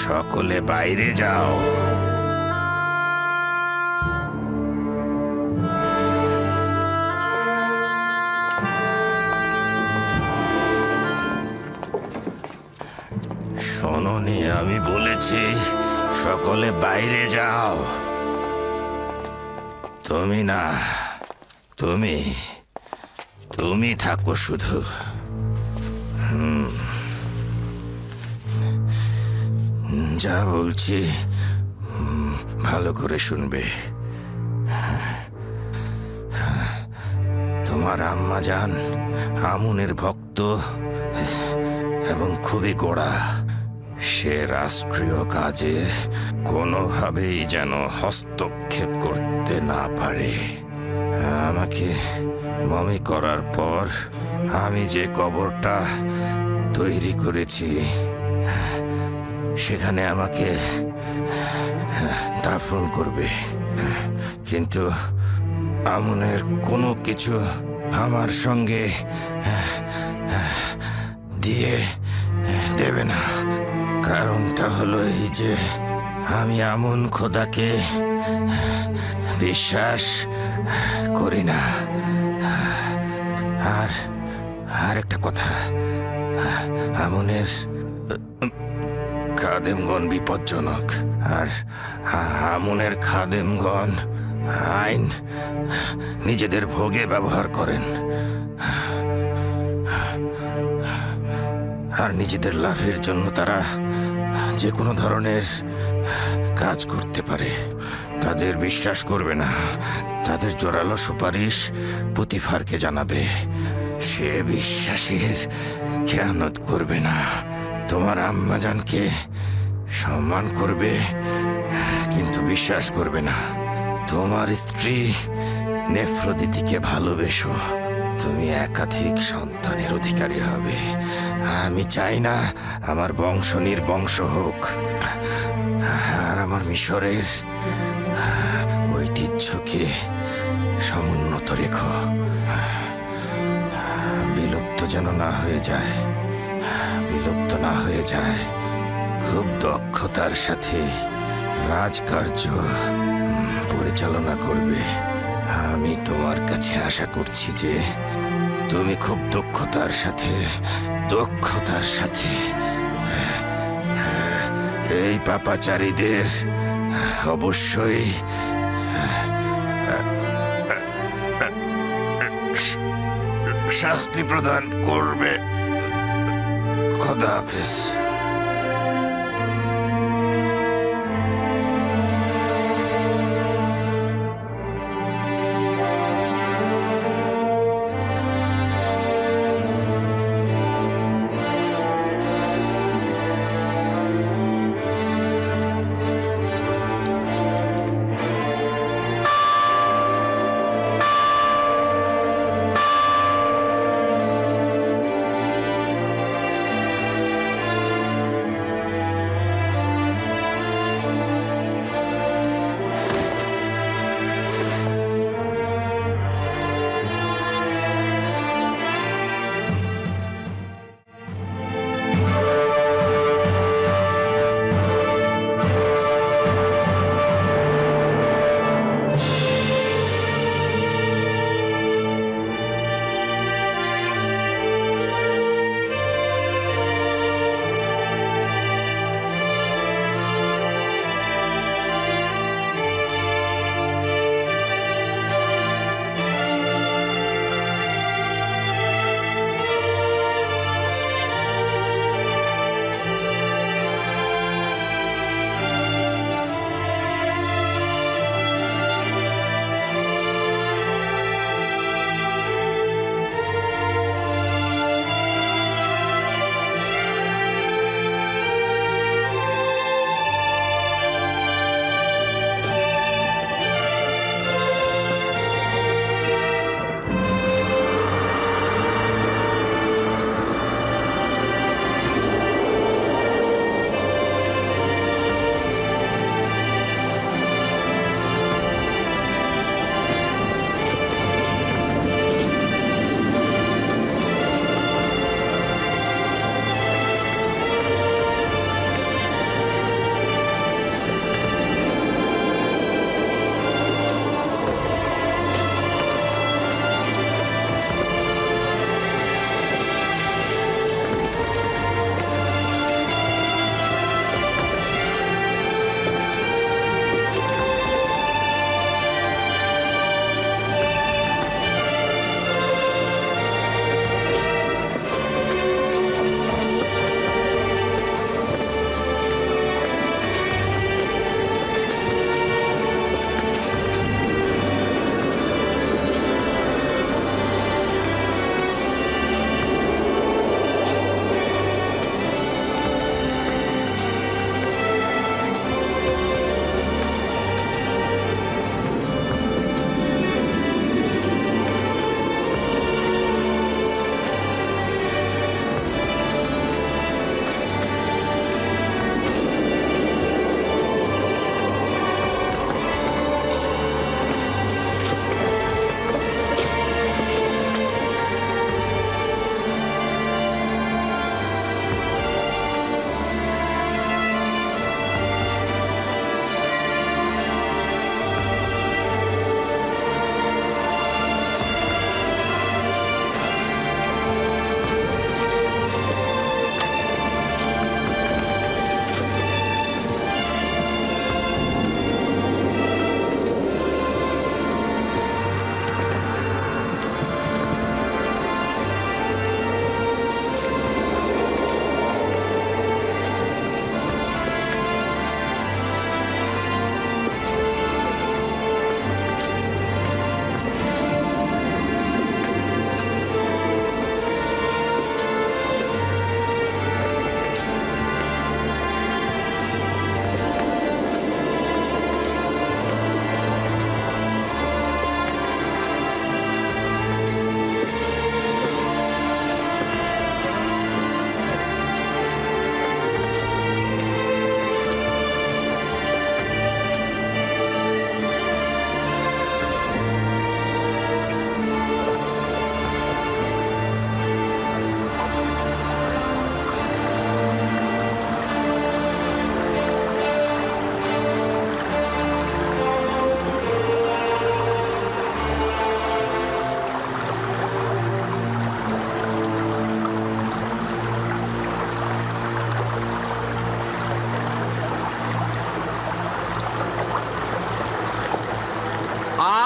সকলে বাইরে যাও। শোনোনি, আমি বলেছি সকলে বাইরে যাও। তুমি না, তুমি তুমি থাকো শুধু। যা বলছি ভালো করে শুনবে। তোমার আম্মা জান আমুনের ভক্ত এবং খুবই গোড়া। সে রাষ্ট্রীয় কাজে কোনোভাবেই যেন হস্তক্ষেপ করতে না পারে। আমাকে মমি করার পর আমি যে কবরটা তৈরি করেছি সেখানে আমাকে দাফন করবে, কিন্তু আমুনের কোনো কিছু আমার সঙ্গে দিয়ে দেবে না। কারণটা হলো এই যে আমি আমুন খোদাকে বিশ্বাস করি না। আর একটা কথা, আমুনের খাদেমগণ বিপজ্জনক, আর আমুনের খাদেমগণ আইন নিজেদের ভোগে ব্যবহার করেন আর নিজেদের লাভের জন্য তারা যে কোনো ধরনের কাজ করতে পারে। তাদের বিশ্বাস করবে না, তাদের জোরালো সুপারিশ পুতিফারকে জানাবে। সে বিশ্বাসের খেয়ানত করবে না। তোমার আম্মাজানকে সম্মান করবে কিন্তু বিশ্বাস করবে না। তোমার স্ত্রী নেফ্রদিতিকে ভালোবেসো, তুমি একাধিক সন্তানের অধিকারী হবে। আমি চাই না আমার বংশ নির্বংশ হোক, আর আমার মিশরের ঐতিহ্যকে সমুন্নত রেখো, বিলুপ্ত যেন না হয়ে যায়, বিলুপ্ত না হয়ে যায়। খুব দক্ষতার সাথে রাজকার্য পরিচালনা করবে। আমি তোমার কাছে আশা করছি যে তুমি খুব দক্ষতার সাথে এই পাপাচারীদের অবশ্যই শাস্তি প্রদান করবে। খোদা হাফেজ।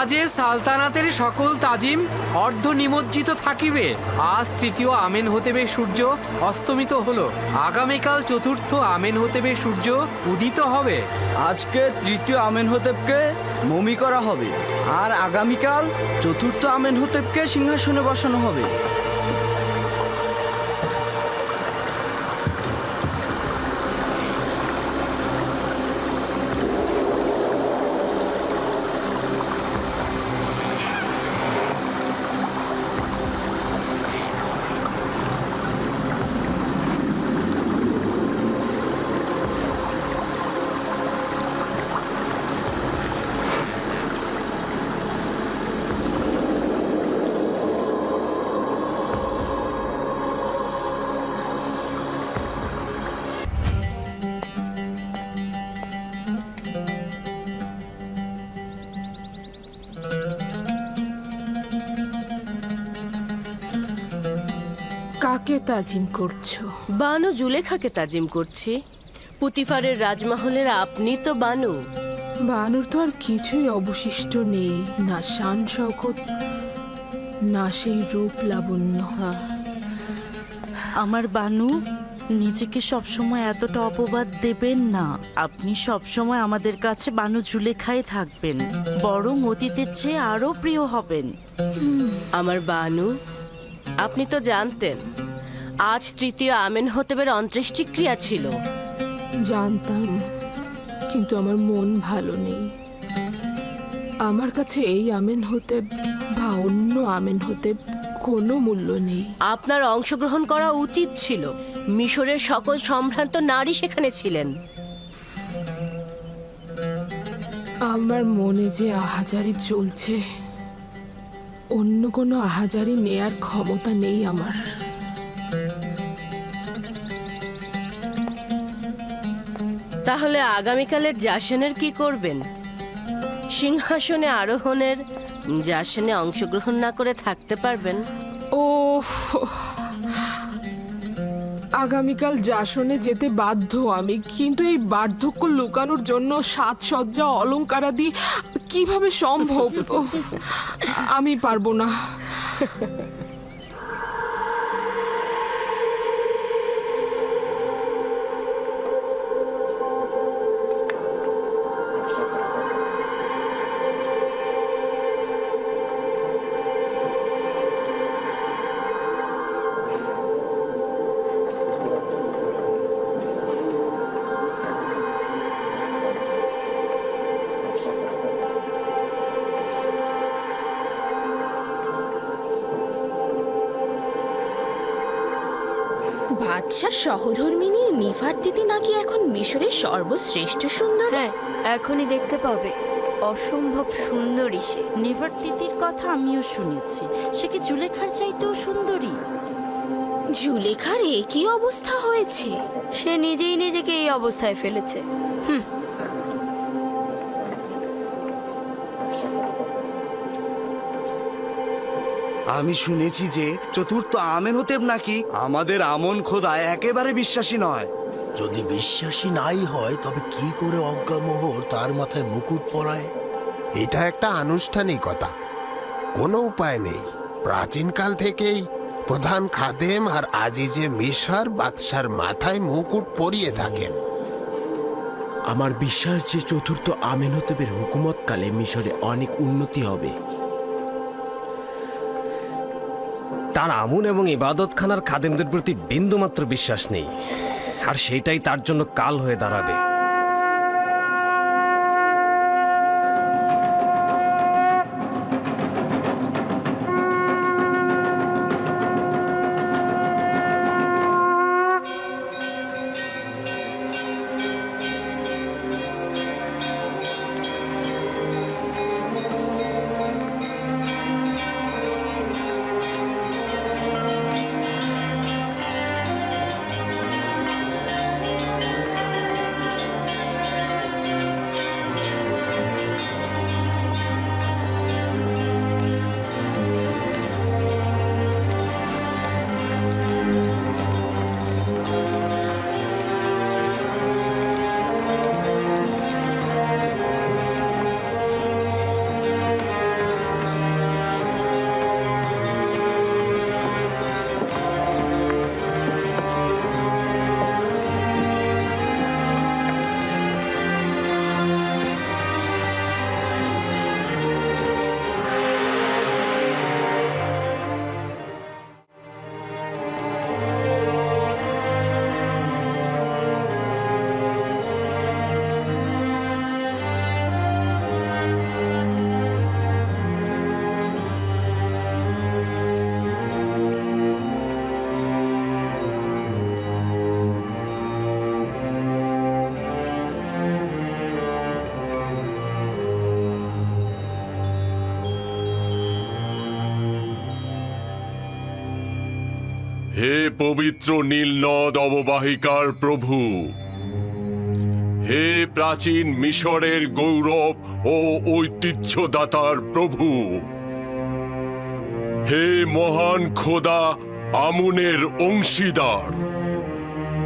রাজে সালতানাতের সকল তাজিম অর্ধ নিমজ্জিত থাকিবে। আজ তৃতীয় আমেন হতেবে সূর্য অস্তমিত হলো, আগামীকাল চতুর্থ আমেন হতেবে সূর্য উদিত হবে। আজকে তৃতীয় আমেনহোতেবকে মমি করা হবে, আর আগামীকাল চতুর্থ আমেনহোতেবকে সিংহাসনে বসানো হবে। কাকে তাজিম করছো? বানু জুলেখাকে তাজিম করছি। পুতিফারের রাজমহলের আপনি তো বানু। বানুর তো আর কিছুই অবশিষ্ট নেই, না শান শওকত, না সেই রূপ লাবণ্য। আমার বানু, নিজেকে সবসময় এতটা অপবাদ দেবেন না। আপনি সবসময় আমাদের কাছে বানু জুলেখায় থাকবেন, বরং অতীতের চেয়ে আরো প্রিয় হবেন। আমার বানু, আপনি তো জানতেন আজ তৃতীয় আমেনহোতেবের অন্ত্যেষ্টিক্রিয়া ছিল। জানতাম, কিন্তু আমার মন ভালো নেই। আমার কাছে এই আমেন হতে বা অন্য আমেন হতে কোনো মূল্য নেই। আপনার অংশগ্রহণ করা উচিত ছিল। মিশরের সকল সম্ভ্রান্ত নারী সেখানে ছিলেন। আমার মনে যে আহাজারি চলছে, অন্য কোনো আহাজারি নেয়ার ক্ষমতা নেই আমার। তাহলে আগামীকালের জাসনের কি করবেন? সিংহাসনে আরোহণের জাসনে অংশগ্রহণ না করে থাকতে পারবেন? ও, আগামীকাল জাসনে যেতে বাধ্য আমি, কিন্তু এই বার্ধক্য লুকানোর জন্য সাজসজ্জা অলংকারাদি কিভাবে সম্ভব? উফ, আমি পারবো না। বাদশার সহধর্মিনী নিফারতিতি নাকি এখন মিশরের সর্বশ্রেষ্ঠ সুন্দর। হ্যাঁ, এখনই দেখতে পাবে। অসম্ভব সুন্দরী সে। নিভার্তিতির কথা আমিও শুনেছি, সে কি জুলেখার চাইতেও সুন্দরী? জুলেখার একই অবস্থা হয়েছে। সে নিজেই নিজেকে এই অবস্থায় ফেলেছে। আমি শুনেছি যে চতুর্থ আমেনহোতেব নাকি আমাদের আমন খোদায় একেবারে বিশ্বাসী নয়। যদি বিশ্বাসী নাই হয় তবে কি করে অজ্ঞামোহর তার মাথায় মুকুট পরায়? এটা একটা আনুষ্ঠানিকতা, কোনো উপায় নেই। প্রাচীনকাল থেকেই প্রধান খাদেম আর আজিজে মিশর বাদশার মাথায় মুকুট পরিয়ে থাকেন। আমার বিশ্বাস যে চতুর্থ আমেনহোতেবের হুকুমতকালে মিশরে অনেক উন্নতি হবে। তার আমন এবং ইবাদতখানার খাদেমদের প্রতি বিন্দুমাত্র বিশ্বাস নেই, আর সেটাই তার জন্য কাল হয়ে দাঁড়াবে। হে পবিত্র নীল নদ অববাহিকার প্রভু, হে প্রাচীন মিশরের গৌরব ও ঐতিহ্যদাতার প্রভু, হে মহান খোদা আমুনের অংশীদার,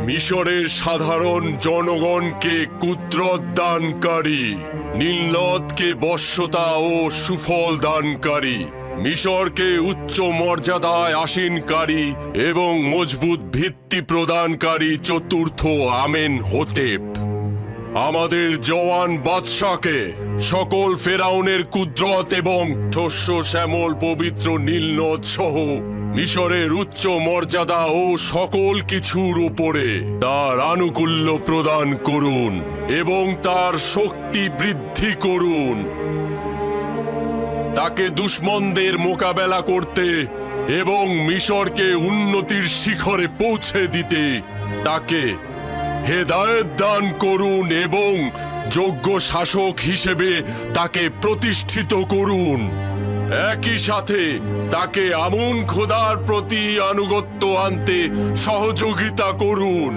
মিশরের সাধারণ জনগণকে কুদরত দানকারী, নীলনদকে বশ্যতা ও সুফল দানকারী, মিশরকে উচ্চ মর্যাদায় আসীনকারী এবং মজবুত ভিত্তি প্রদানকারী চতুর্থ আমেনহোতেপ, আমাদের জওয়ান বাদশাকে সকল ফেরাউনের কুদরত এবং শস্য শ্যামল পবিত্র নীলনদ সহ মিশরের উচ্চ মর্যাদা ও সকল কিছুর উপরে তার আনুকূল্য প্রদান করুন এবং তার শক্তি বৃদ্ধি করুন। তাকে দুশমনদের মোকাবেলা করতে এবং মিশরকে উন্নতির শিখরে পৌঁছে দিতে তাকে হেদায়েত দান করুন এবং যোগ্য শাসক হিসেবে তাকে প্রতিষ্ঠিত করুন। একই সাথে তাকে আমুন খোদার প্রতি আনুগত্য আনতে সহযোগিতা করুন।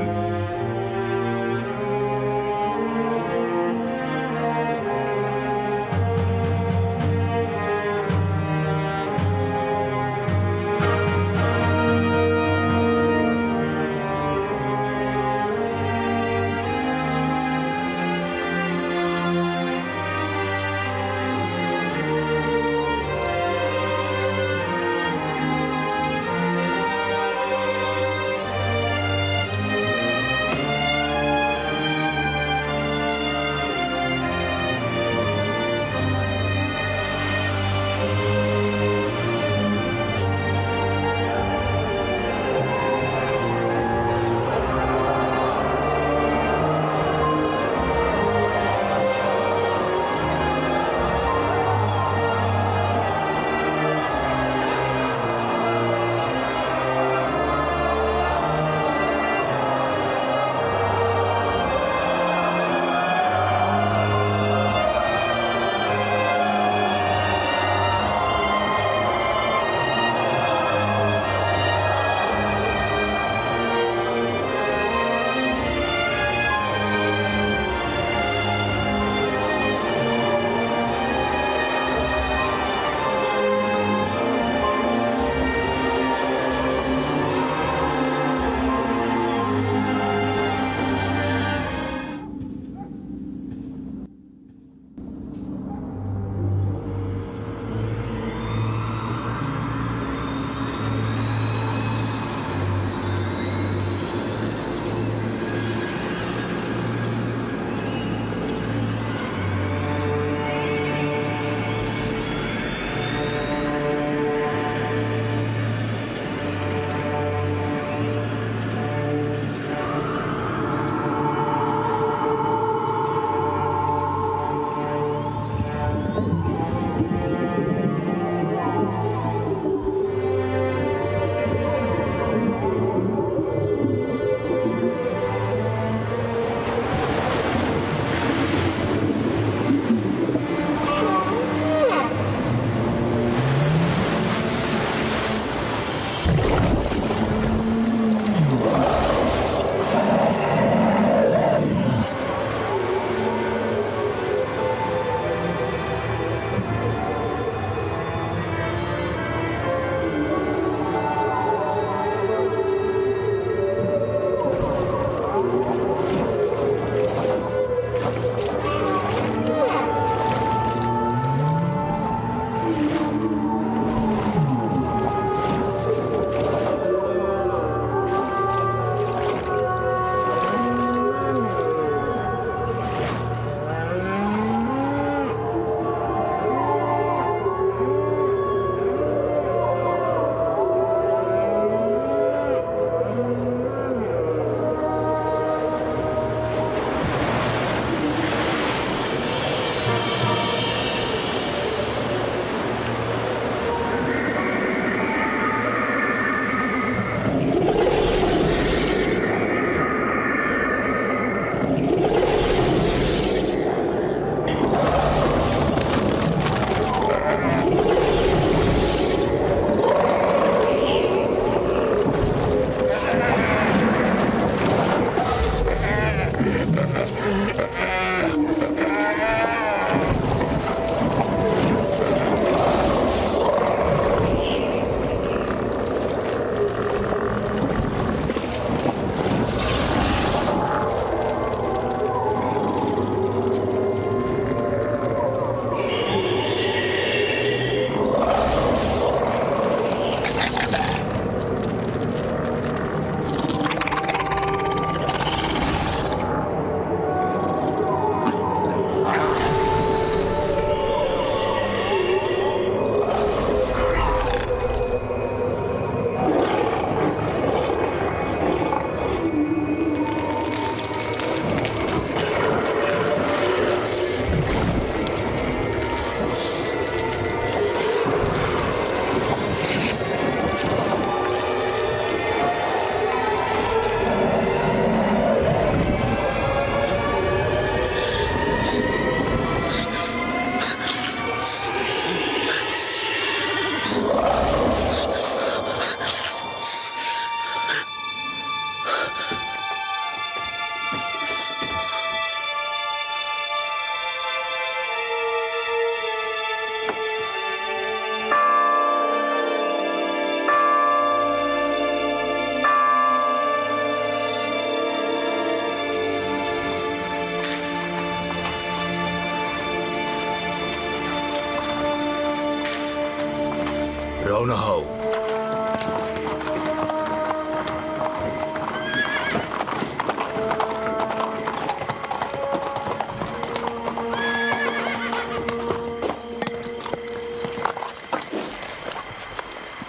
রওনা হও।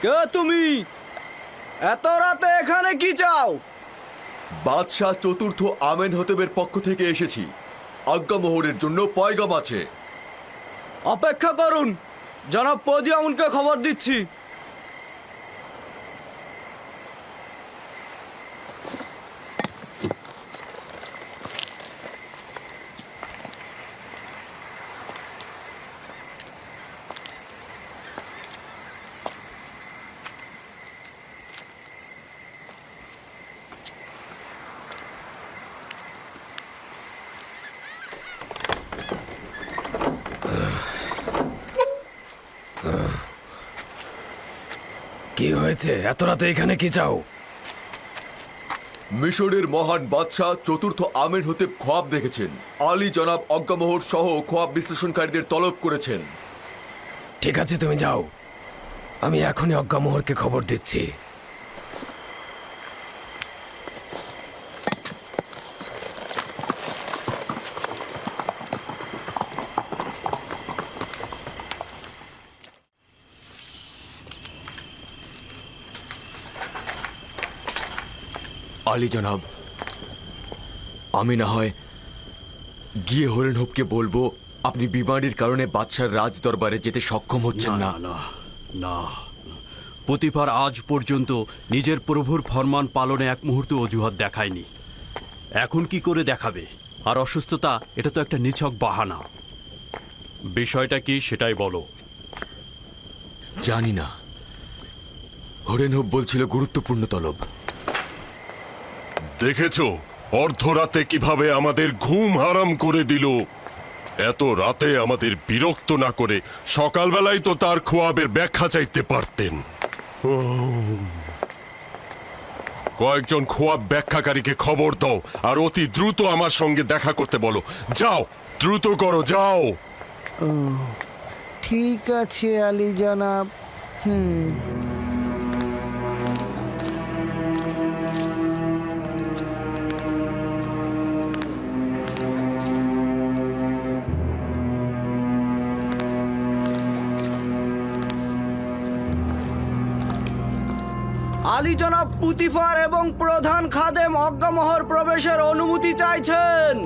কে তুমি? এত রাতে এখানে কি চাও? বাদশাহ চতুর্থ আমেনহতেবের পক্ষ থেকে এসেছি। আজ্ঞামোহরের জন্য পয়গাম আছে। অপেক্ষা করুন, জনাব পদিয়ামুনকে খবর দিচ্ছি। কি হয়েছে? এত রাতে এখানে কি চাও? মিশরের মহান বাদশাহ চতুর্থ আমেনহতেব খোয়াব দেখেছেন। আলী জনাব অজ্ঞামোহর সহ খোয়াব বিশ্লেষণকারীদের তলব করেছেন। ঠিক আছে, তুমি যাও, আমি এখনই অজ্ঞামোহরকে খবর দিচ্ছি। আলী জনাব, আমি না হয় গিয়ে হরেনহবকে বলবো আপনি বিমারির কারণে বাদশার রাজ দরবারে যেতে সক্ষম হচ্ছেন না। না, প্রতিফার আজ পর্যন্ত নিজের প্রভুর ফরমান পালনে এক মুহূর্ত অজুহাত দেখায়নি। এখন কি করে দেখাবে? আর অসুস্থতা, এটা তো একটা নিছক বাহানা। বিষয়টা কি সেটাই বলো। জানি না, হরেনহব বলছিল গুরুত্বপূর্ণ তলব। দেখেছো অর্ধরাতে কিভাবে আমাদের ঘুম হারাম করে দিল। এত রাতে আমাদের বিরক্ত না করে সকালবেলায় তো তার খোয়াবের ব্যাখ্যা চাইতে পারতেন। কয়েকজন খোয়াব ব্যাখ্যাকারীকে খবর দাও আর অতি দ্রুত আমার সঙ্গে দেখা করতে বলো। যাও, দ্রুত করো, যাও। ঠিক আছে আলী জনাব। আলী জনাব পুতিফার এবং প্রধান খাদেম অজ্ঞামোহর প্রবেশের অনুমতি চাইছেন।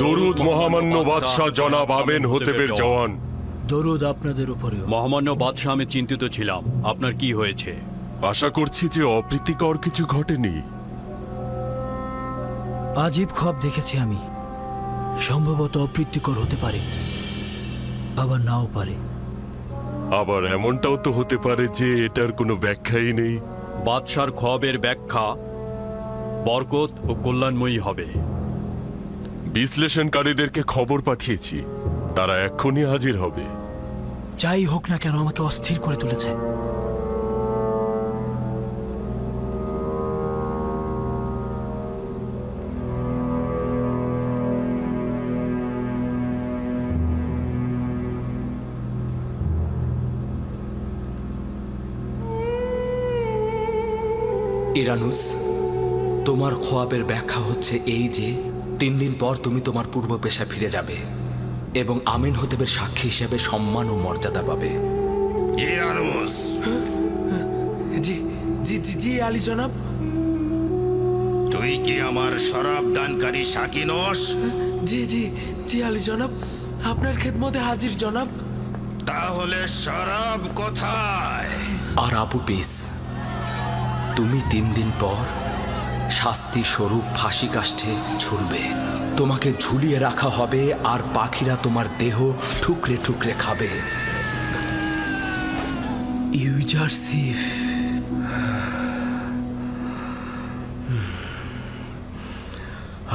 দরুদ মহামান্য বাদশাহ জনাব আমেনহতেবের জওয়ান। দরুদ আপনাদের উপরে। মহামান্য বাদশাহ, আমি চিন্তিত ছিলাম। আপনার কি হয়েছে? আশা করছি যে অপ্রীতিকর কিছু ঘটেনি। আজীব খোয়াব দেখেছি আমি। সম্ভবত অপ্রীতিকর হতে পারে, আবার নাও পারে। আবার এমনটাও তো হতে পারে যে এটার কোনো ব্যাখ্যাই নেই। বাদশার খোয়াবের ব্যাখ্যা বরকত ও কল্যাণময়ী হবে। বিশ্লেষণকারীদেরকে খবর পাঠিয়েছি, তারা এক্ষুনি হাজির হবে। যাই হোক না কেন, আমাকে অস্থির করে তুলেছে। ইরানুস, তোমার খোয়াবের ব্যাখ্যা হচ্ছে এই যে 3 দিন পর তুমি তোমার পূর্ব পেশায় ফিরে যাবে এবং আমেনহতেবের সাক্ষী হিসেবে সম্মান ও মর্যাদা পাবে। ইরানুস। জি জি জি জি আলী জনাব। তুই কি আমার শরাব দানকারী সাকি নস? জি জি জি আলী জনাব, আপনার খেদমতে হাজির জনাব। তাহলে শরাব কোথায়? আর আবু বিস, তুমি 3 দিন পর শাস্তি স্বরূপ ফাঁসি কাষ্ঠে ঝুলবে। তোমাকে ঝুলিয়ে রাখা হবে আর পাখিরা তোমার দেহ ঠুকরে ঠুকরে খাবে।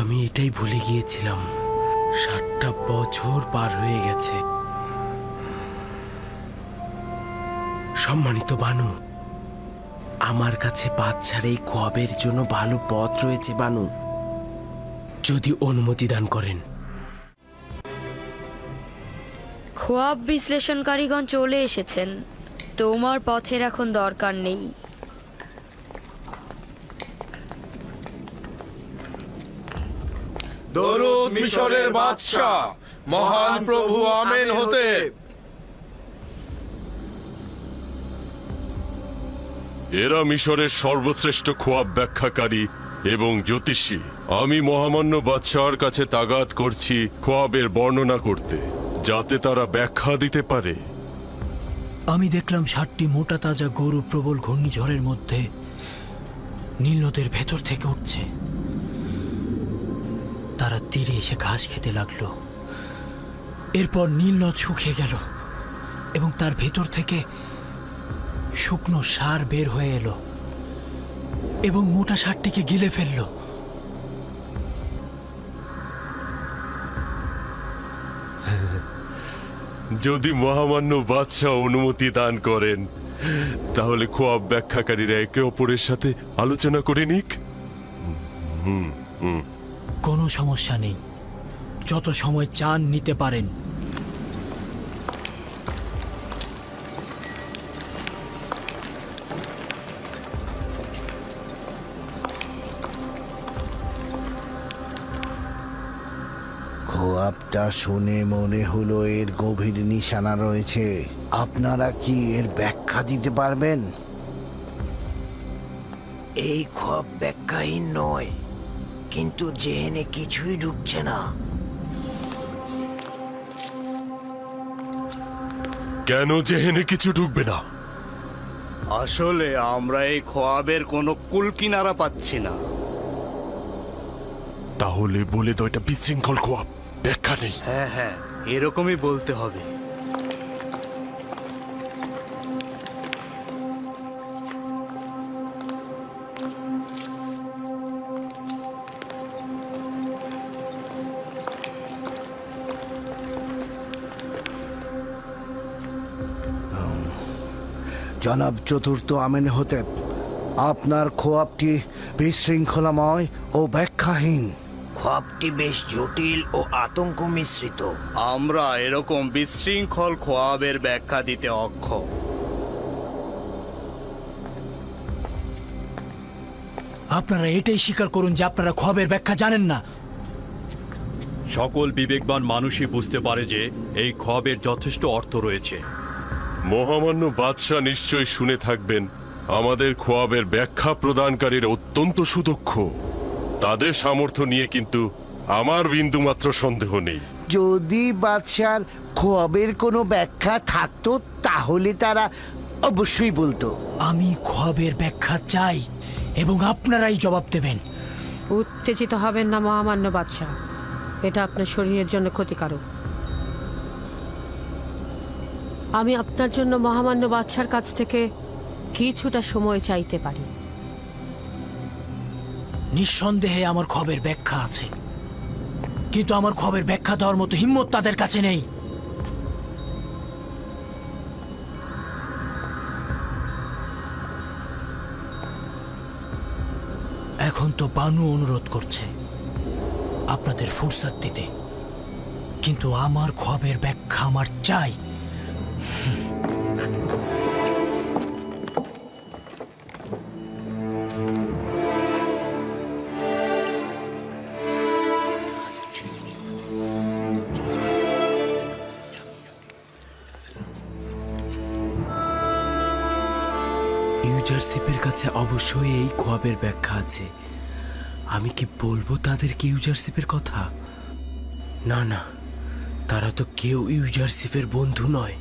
আমি এটাই ভুলে গিয়েছিলাম। 7টা বছর পার হয়ে গেছে। সম্মানিত বানু, আমার কাছে বাচ্চার এই খোয়াবের জন্য ভালো পথ রয়েছে বানু, যদি অনুমতি দান করেন। খোয়াব বিশ্লেষণকারীগণ চলে এসেছেন, তোমার পথের এখন দরকার নেই। দরুদ মিশরের বাদশাহ, মহান প্রভু আমেন হতে। এরা মিশরের সর্বশ্রেষ্ঠ খোয়াব ব্যাখ্যাকারী এবং জ্যোতিষী। আমি মহামান্য বাদশাহর কাছে তাগাদ করছি খোয়াবের বর্ণনা করতে, যাতে তারা ব্যাখ্যা দিতে পারে। আমি দেখলাম 7টি মোটা তাজা গরু প্রবল ঘূর্ণিঝড়ের মধ্যে নীল নদের ভেতর থেকে উঠছে। তারা তীরে এসে ঘাস খেতে লাগলো। এরপর নীল নদ শুকিয়ে গেল এবং তার ভেতর থেকে শুকনো সার বের হয়ে এলো এবং মোটা সারটিকে গিলে ফেললো। যদি মহামান্য বাদশাহ অনুমতি দান করেন, তাহলে খোয়াব ব্যাখ্যাকারীরা একে অপরের সাথে আলোচনা করে নিক। কোনো সমস্যা নেই, যত সময় চান নিতে পারেন। খোয়াবটা শুনে মনে হলো এর গভীর নিশানা রয়েছে। আপনারা কি এর ব্যাখ্যা দিতে পারবেন? এই খোয়াব ব্যাখ্যাহীন নয়, কিন্তু জেহেনে কিছুই ঢুকছে না। কেন জেহেনে কিছু ঢুকবে না? আসলে আমরা এই খোয়াবের কোনো কুলকিনারা পাচ্ছি না। তাহলে বলে তো এটা বিশৃঙ্খল খোয়াব, ব্যাখ্যা নেই। হ্যাঁ হ্যাঁ, এরকমই বলতে হবে। জনাব চতুর্থ আমেনহোতেপ, আপনার খোয়াবটি বিশৃঙ্খলাময় ও ব্যাখ্যাহীন। খোয়াবটি বেশ জটিল ও আতঙ্ক মিশ্রিত। আমরা এরকম বিশৃঙ্খল খোয়াবের ব্যাখ্যা দিতে অক্ষম। আপনারা এটাই স্বীকার করুন যে আপনারা খোয়াবের ব্যাখ্যা জানেন না। সকল বিবেকবান মানুষই বুঝতে পারে যে এই খোয়াবের যথেষ্ট অর্থ রয়েছে। মহামান্য বাদশাহ নিশ্চয় শুনে থাকবেন আমাদের খোয়াবের ব্যাখ্যা প্রদানকারীর অত্যন্ত সুদক্ষ। তাদের সামর্থ্য নিয়ে কিন্তু আমার বিন্দুমাত্র সন্দেহ নেই। যদি বাদশার খোয়াবের কোনো ব্যাখ্যা থাকতো তাহলে তারা অবশ্যই বলতো। আমি খোয়াবের ব্যাখ্যা চাই এবং আপনারাই জবাব দেবেন। উত্তেজিত হবেন না মহামান্য বাদশাহ, এটা আপনার শরীরের জন্য ক্ষতিকারক। আমি আপনার জন্য মহামান্য বাদশার কাছ থেকে কিছুটা সময় চাইতে পারি। নিঃসন্দেহে আমার খবরের ব্যাখ্যা আছে, কিন্তু আমার খবরের ব্যাখ্যা দেওয়ার মতো হিম্মত তাদের কাছে নেই। এখন তো বানু অনুরোধ করছে আপনাদের ফুরসাত দিতে, কিন্তু আমার খবরের ব্যাখ্যা আমার চাই। ইউজারশিপের কাছে অবশ্যই এই খোয়াবের ব্যাখ্যা আছে। আমি কি বলবো তাদেরকে ইউজারশিপের কথা? না না, তারা তো কেউ ইউজারশিপের বন্ধু নয়।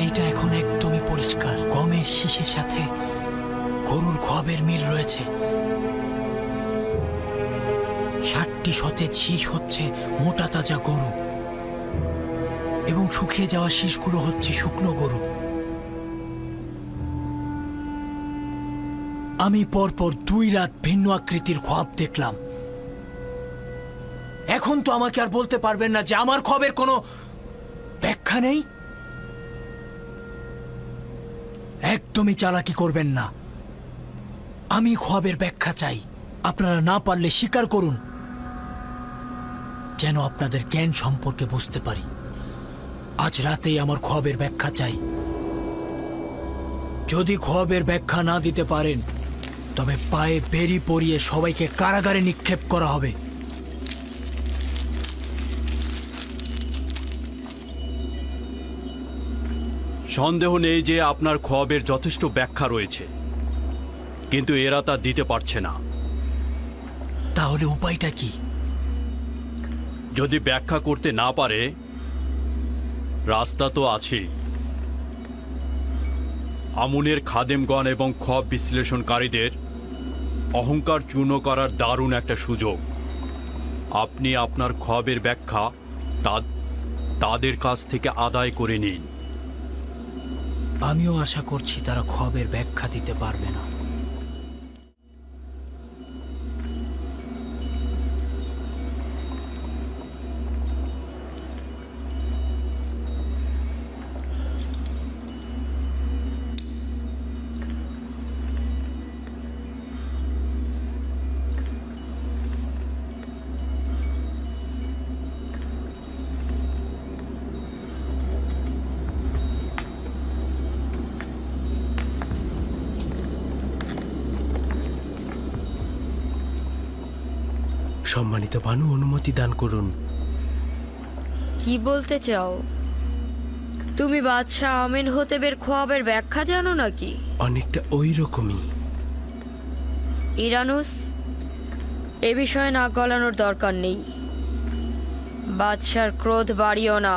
এইটা এখন একদমই পরিষ্কার। গমের শীষের সাথে গরুর খোয়াবের মিল রয়েছে। 60টি সতেজ শীষ হচ্ছে মোটা তাজা গরু, এবং শুকিয়ে যাওয়া শীষগুলো হচ্ছে শুকনো গরু। আমি পরপর 2 রাত ভিন্ন আকৃতির খোয়াব দেখলাম। এখন তো আমাকে আর বলতে পারবেন না যে আমার খোয়াবের কোনো ব্যাখ্যা নেই। একদমই চালাকি করবেন না। আমি খোয়াবের ব্যাখ্যা চাই। আপনারা না পারলে স্বীকার করুন, যেন আপনাদের জ্ঞান সম্পর্কে বুঝতে পারি। আজ রাতেই আমার খোয়াবের ব্যাখ্যা চাই। যদি খোয়াবের ব্যাখ্যা না দিতে পারেন, তবে পায়ে বেরি পরিয়ে সবাইকে কারাগারে নিক্ষেপ করা হবে। সন্দেহ নেই যে আপনার খোয়াবের যথেষ্ট ব্যাখ্যা রয়েছে, কিন্তু এরা তা দিতে পারছে না। তাহলে উপায়টা কি? যদি ব্যাখ্যা করতে না পারে, রাস্তা তো আছেই। আমুনের খাদেমগণ এবং খোয়াব বিশ্লেষণকারীদের অহংকার চূর্ণ করার দারুণ একটা সুযোগ। আপনি আপনার খোয়াবের ব্যাখ্যা তাদের কাছ থেকে আদায় করে নিন। আমিও আশা করছি তারা খোয়াবের ব্যাখ্যা দিতে পারবে না। সম্মানিত বানু, অনুমতি দান করুন। কি বলতে চাও? তুমি বাদশাহ আমেন হতেবের খোয়াবের ব্যাখ্যা জানো নাকি? অনেকটা ওই রকমই। ইরানুস, এ বিষয়ে নাক গলানোর দরকার নেই। বাদশার ক্রোধ বাড়িও না।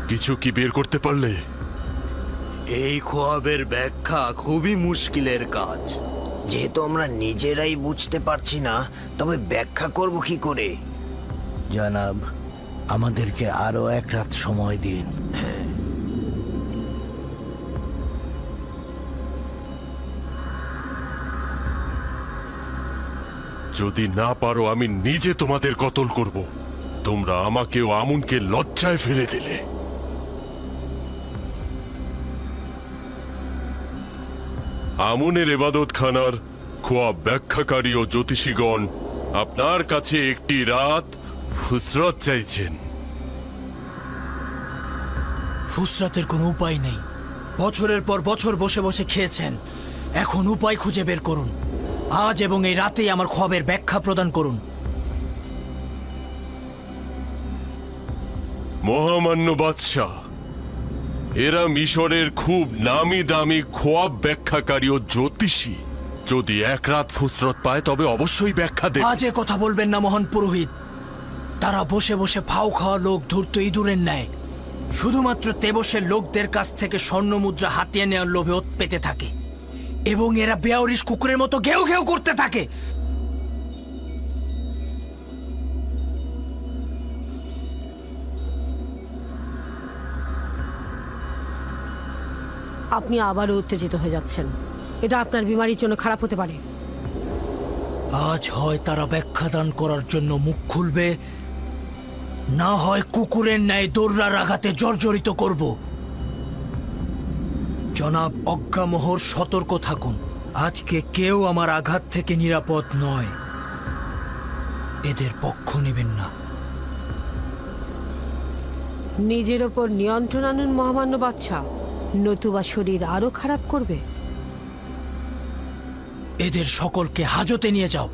কিছু কি বের করতে পারলে? এই খোয়াবের ব্যাখ্যা খুবই মুশকিলের কাজ। যেহেতু আমরা নিজেরাই বুঝতে পারছি না, তবে ব্যাখ্যা করব কি করে? জনাব, আমাদেরকে আরো 1 রাত সময় দিন। যদি না পারো, আমি নিজে তোমাদের কতল করব। তোমরা আমাকে ও আমুনকে লজ্জায় ফেলে দিলে। আমুনের এবাদতখানার খোয়াব ব্যাখ্যাকারী ও জ্যোতিষীগণ আপনার কাছে একটি রাত ফুসরত চাইছেন। ফুসরাতের কোনো উপায় নেই। বছরের পর বছর বসে বসে খেয়েছেন, এখন উপায় খুঁজে বের করুন। আজ এবং এই রাতেই আমার খোয়াবের ব্যাখ্যা প্রদান করুন। মহামান্য বাদশাহ, এরা মিশরের খুব নামি দামি খোয়াব ব্যাখ্যাকারী ও জ্যোতিষী। যদি 1 রাত ফুসরত পায়, তবে অবশ্যই ব্যাখ্যা দেবে। আজে কথা বলবেন না মহান পুরোহিত। তারা বসে বসে ফাও খাওয়া লোক ধূর্ত ইঁদুরের ন্যায় শুধুমাত্র তেবসের লোকদের কাছ থেকে স্বর্ণ মুদ্রা হাতিয়ে নেওয়ার লোভে ওত পেতে থাকে, এবং এরা বেয়ারিশ কুকুরের মতো ঘেউ ঘেউ করতে থাকে। আপনি আবারও উত্তেজিত হয়ে যাচ্ছেন। এটা আপনার বিমারির জন্য খারাপ হতে পারে। আজ হয় তারা ব্যাখ্যা দান করার জন্য মুখ খুলবে, না হয় কুকুরের ন্যায় দৌড়ার আঘাতে জর্জরিত করব। জনাব অজ্ঞামোহর, সতর্ক থাকুন। আজকে কেউ আমার আঘাত থেকে নিরাপদ নয়। এদের পক্ষ নেবেন না। নিজের ওপর নিয়ন্ত্রণ আনুন মহামান্য বাদশা, নতুবা শরীর আরো খারাপ করবে। এদের সকলকে হাজতে নিয়ে যাও।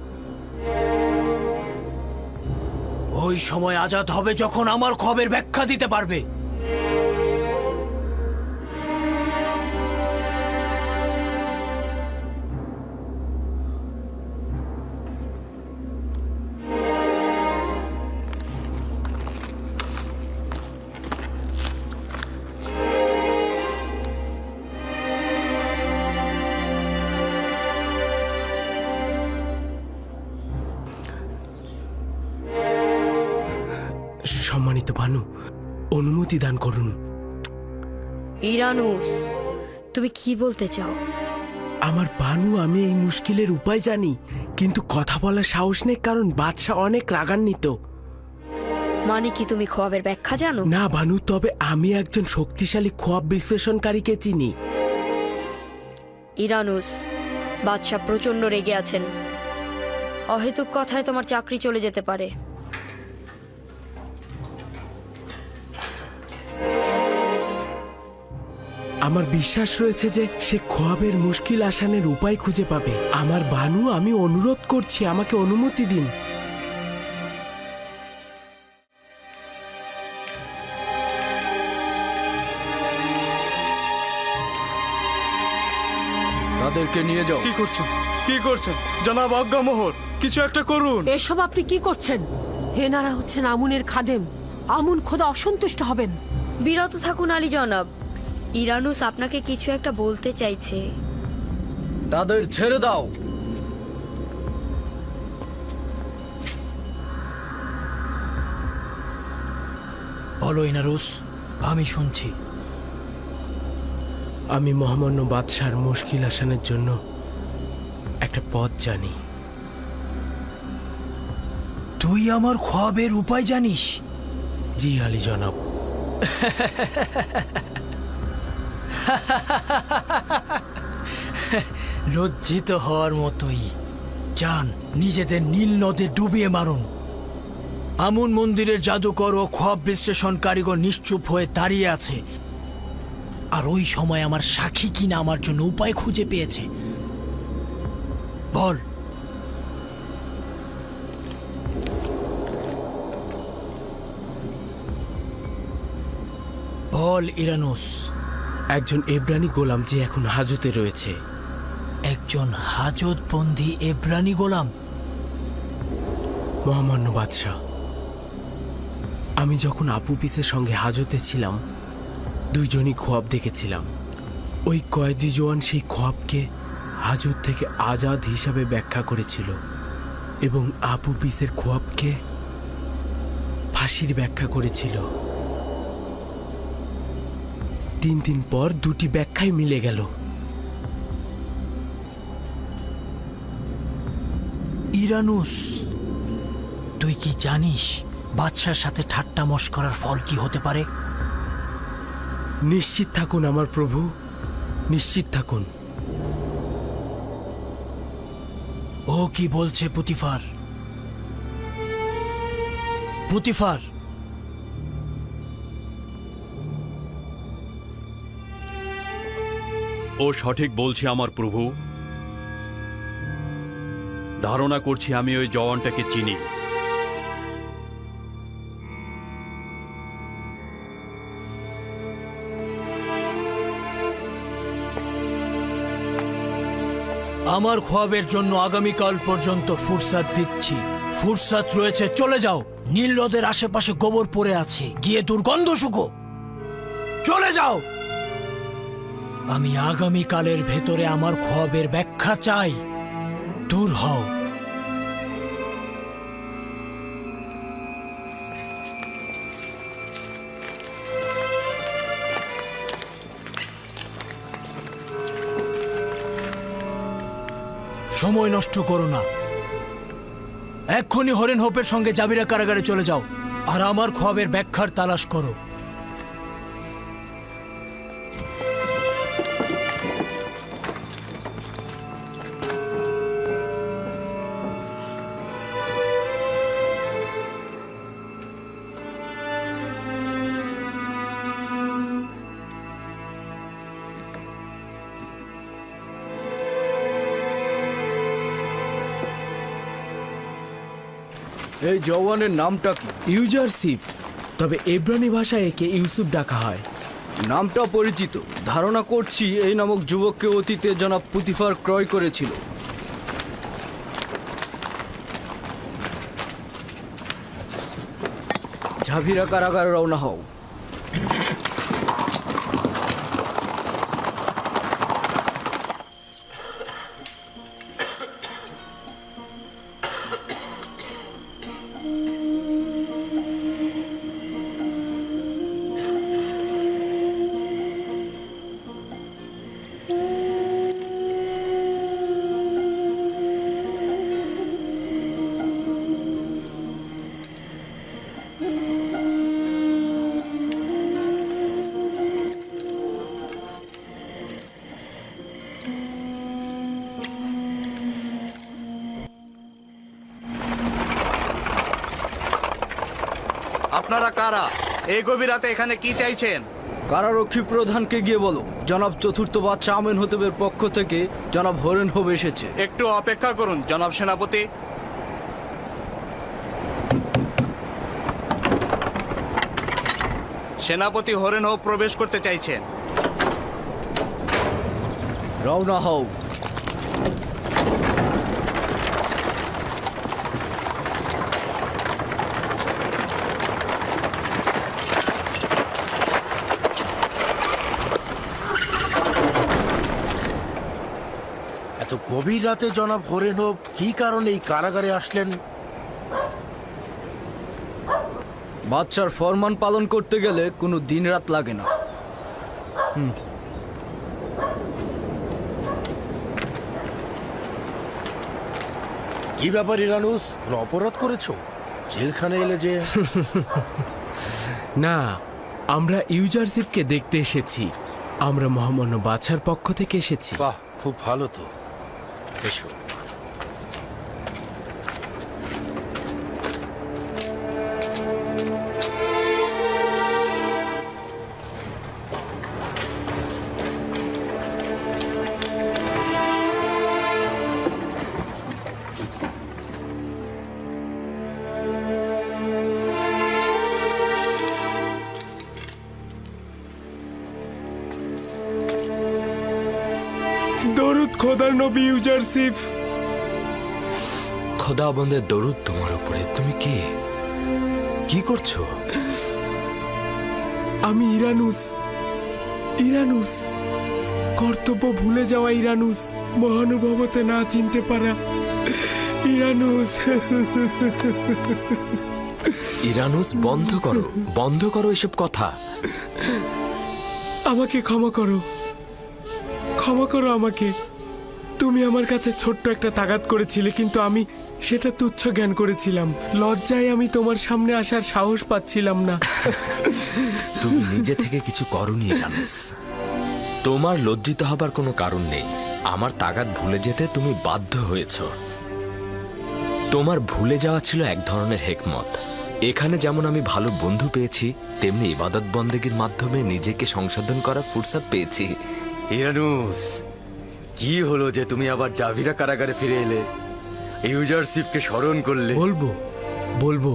ওই সময় আজাদ হবে যখন আমার খবরের ব্যাখ্যা দিতে পারবে। সম্মানিত বানু, অনুমতি দান করুন। ইরানুস, তুমি কি বলতে চাও? আমার বানু, আমি এই মুশকিলের উপায় জানি, কিন্তু কথা বলার সাহস নেই, কারণ বাদশাহ অনেক রাগান্বিত। মানে কি তুমি খোয়াবের ব্যাখ্যা জানো? না বানু, তবে আমি একজন শক্তিশালী খোয়াব বিশ্লেষণকারীকে চিনি। ইরানুস, বাদশাহ প্রচন্ড রেগে আছেন। অহেতুক কথায় তোমার চাকরি চলে যেতে পারে। আমার বিশ্বাস রয়েছে যে সে খোয়াবের মুশকিল আসানের উপায় খুঁজে পাবে। আমার বানু, আমি অনুরোধ করছি, আমাকে অনুমতি দিন। তাদেরকে নিয়ে যাও। কি করছেন জনাব আজ্ঞামোহর? কিছু একটা করুন। এসব আপনি কি করছেন? এনারা হচ্ছেন আমুনের খাদেম। আমুন খোদা অসন্তুষ্ট হবেন। বিরত থাকুন আলী জনাব। ইরানুস আপনাকে কিছু একটা বলতে চাইছে। তাদের ছেড়ে দাও। বলো ইনারুস, আমি শুনছি। আমি মহামান্য বাদশার মুশকিল আসানের জন্য একটা পথ জানি। তুই আমার খোয়াবের উপায় জানিস? জি আলী জনাব। লজ্জিত হওয়ার মতোই। যান, নিজেদের নীল নদে ডুবিয়ে মারুন। আমুন মন্দিরের জাদুকর ও খোয়াব বিশ্লেষণ কারিগর নিশ্চুপ হয়ে দাঁড়িয়ে আছে, আর ওই সময় আমার সাক্ষী কিনা আমার জন্য উপায় খুঁজে পেয়েছে। বল। বল ইরানুস। একজন এব্রানি গোলাম যে এখন হাজতে রয়েছে। একজন হাজতবন্দি এব্রানি গোলাম? মহামান্য বাদশাহ, আমি যখন আপু পিসের সঙ্গে হাজতে ছিলাম, দুইজনই খোয়াব দেখেছিলাম। ওই কয়েদি জওয়ান সেই খোয়াবকে হাজত থেকে আজাদ হিসাবে ব্যাখ্যা করেছিল, এবং আপু পিসের খোয়াবকে ফাঁসির ব্যাখ্যা করেছিল। 3 দিন পর দুটি ব্যাখ্যাই মিলে গেল। ইরানুস, তুই কি জানিস বাদশার সাথে ঠাট্টা মশকরার ফল কি হতে পারে? নিশ্চিত থাকুন আমার প্রভু, নিশ্চিত থাকুন। ও কি বলছে পুতিফার? পুতিফার, ও সঠিক বলছে আমার প্রভু। ধারণা করছি আমি ওই জওয়ানটাকে চিনি। আমার খোয়াবের জন্য আগামীকাল পর্যন্ত ফুরসাত দিচ্ছি। ফুরসাত রয়েছে, চলে যাও। নীল নদের আশেপাশে গোবর পড়ে আছে, গিয়ে দুর্গন্ধ শুকো। চলে যাও। আমি আগামীকালের ভেতরে আমার খোয়াবের ব্যাখ্যা চাই। দূর হও। সময় নষ্ট করো না। এক্ষুনি হরেন হোপের সঙ্গে জাবিরা কারাগারে চলে যাও, আর আমার খোয়াবের ব্যাখ্যার তালাশ করো। এই জওয়ানের নামটা কি? ইউজারসিফ, তবে এব্রানি ভাষায় একে ইউসুফ ডাকা হয়। নামটা পরিচিত। ধারণা করছি এই নামক যুবককে অতীতে জনাব পুতিফার ক্রয় করেছিল। ঝাভিরা কারাগারে রওনা হও। আপনারা কারা? এই গভীর রাতে এখানে কি চাইছেন? কারারক্ষী প্রধানকে গিয়ে বলো জনাব চতুর্থ বাদশাহ আমেন হতেবের পক্ষ থেকে জনাব হরেন হোব এসেছে। একটু অপেক্ষা করুন জনাব সেনাপতি। সেনাপতি হরেন হোব প্রবেশ করতে চাইছেন। রওনা হও। এত গভীর রাতে জনাব হরেন হোব কি কারণে এই কারাগারে আসলেন? বাদশার ফরমান পালন করতে গেলে কোনো দিন রাত লাগে না। কি ব্যাপার ইরানুস, কোনো অপরাধ করেছো? জেলখানে এলে যে? না, আমরা ইউজারশিপকে দেখতে এসেছি। আমরা মহামান্য বাদশার পক্ষ থেকে এসেছি। বাহ, খুব ভালো তো। এসো। দরুদ খোদার নবী ইউজারশিপ। খোদাবন্দের দরুদ তোমার উপরে। তুমি কে? কি করছো? আমি ইরানুস। ইরানুস, কর্তব্য ভুলে যাওয়া ইরানুস, মহানুভবতে না চিনতে পারা ইরানুস। ইরানুস, বন্ধ করো, বন্ধ করো এসব কথা। আমাকে ক্ষমা করো, ক্ষমা করো আমাকে। তুমি আমার কাছে ছোট্ট একটা তাগাদ করেছিলে, কিন্তু আমি সেটা তুচ্ছ জ্ঞান করেছিলাম। লজ্জায় আমি তোমার সামনে আসার সাহস পাচ্ছিলাম না। তুমি নিজে থেকে কিছু করনি ইরানুস। তোমার লজ্জিত হবার কোনো কারণ নেই। আমার তাগাদ ভুলে যেতে তুমি বাধ্য হয়েছ। তোমার ভুলে যাওয়া ছিল এক ধরনের হেকমত। এখানে যেমন আমি ভালো বন্ধু পেয়েছি, তেমনি ইবাদত বন্দেগীর মাধ্যমে নিজেকে সংশোধন করার ফুরসত পেয়েছি। ইরানুস, কি হলো যে তুমি আবার জাভিরা কারাগারে ফিরে এলে? ইউজারশিপকে স্মরণ করলে? বলবো বলবো।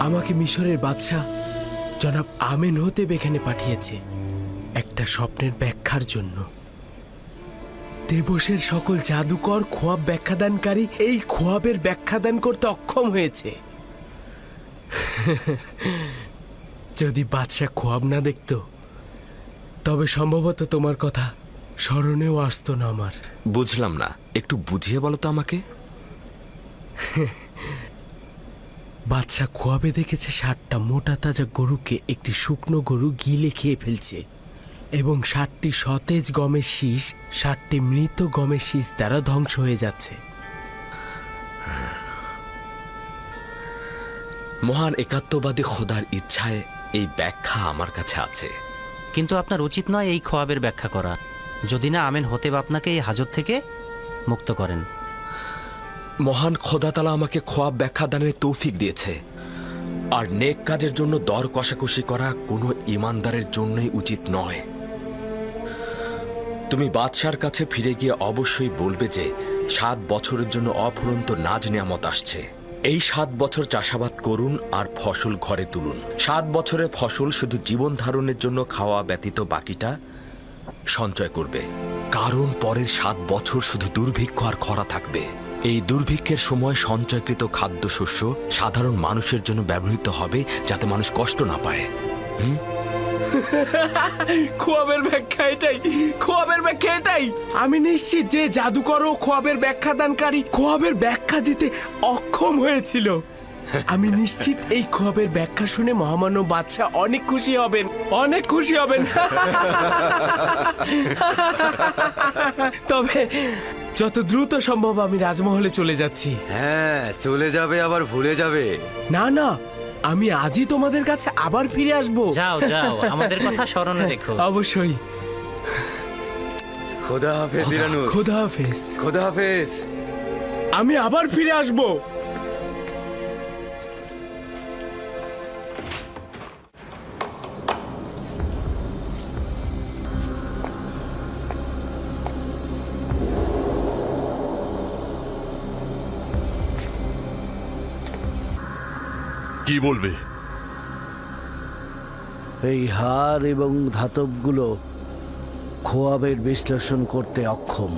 আমাকে মিশরের বাদশাহ জনাব আমেন হতেব এখানে পাঠিয়েছে একটা স্বপ্নের ব্যাখ্যার জন্য। দেবসের সকল জাদুকর খোয়াব ব্যাখ্যাদানকারী এই খোয়াবের ব্যাখ্যাদান করতে অক্ষম হয়েছে। যদি বাদশাহ খোয়াব না দেখত, তবে সম্ভবত তোমার কথা স্মরণেও আসতো না আমার। বুঝলাম না, একটু বুঝিয়ে বলো তো আমাকে। বাদশাহ খোয়াবে দেখেছে 60টা মোটা তাজা গরুকে একটি শুকনো গরু গিলে খেয়ে ফেলছে, এবং 60টি সতেজ গমের শীষ 60টি মৃত গমের শীষ দ্বারা ধ্বংস হয়ে যাচ্ছে। মহান একাত্মবাদী খোদার ইচ্ছায় এই ব্যাখ্যা আমার কাছে আছে। কিন্তু আপনার উচিত নয় এই খোয়াবের ব্যাখ্যা করা, যদি না আমেন হতেব আপনাকে এই হাজত থেকে মুক্ত করেন। মহান খোদা তাআলা আমাকে খোয়াব ব্যাখ্যা দানের তৌফিক দিয়েছে, আর নেক কাজের জন্য দর কষাকষি করা কোনো ইমানদারের জন্যই উচিত নয়। তুমি বাদশার কাছে ফিরে গিয়ে অবশ্যই বলবে যে 7 বছরের জন্য অফুরন্ত নাজ নিয়ামত আসছে। এই 7 বছর চাষাবাদ করুন আর ফসল ঘরে তুলুন। 7 বছরের ফসল শুধু জীবন ধারণের জন্য খাওয়া ব্যতীত বাকিটা সঞ্চয় করবে, কারণ পরের 7 বছর শুধু দুর্ভিক্ষ আর খরা থাকবে। এই দুর্ভিক্ষের সময় সঞ্চয়কৃত খাদ্যশস্য সাধারণ মানুষের জন্য ব্যবহৃত হবে, যাতে মানুষ কষ্ট না পায়। খোয়াবের ব্যাখ্যা এটাই, খোয়াবের ব্যাখ্যা এটাই। আমি নিশ্চিত যে জাদুকর ও খোয়াবের ব্যাখ্যাদানকারী খোয়াবের ব্যাখ্যা দিতে অক্ষম হয়েছিল। আমি নিশ্চিত এই খোয়াবের ব্যাখ্যা শুনে মহামান্য বাদশাহ অনেক খুশি হবেন, অনেক খুশি হবেন। তবে যত দ্রুত সম্ভব আমি রাজমহলে চলে যাচ্ছি। হ্যাঁ, চলে যাবে আবার ভুলে যাবে। না না, আমি আজই তোমাদের কাছে আবার ফিরে আসবো। যাও যাও, আমাদের কথা স্মরণে রেখো। অবশ্যই। খোদা হাফেজ ইরানুস। খোদা হাফেজ। খোদা হাফেজ। আমি আবার ফিরে আসবো। কি বলবে? এই হার এবং ধাতবগুলো খোয়াবের বিশ্লেষণ করতে অক্ষম।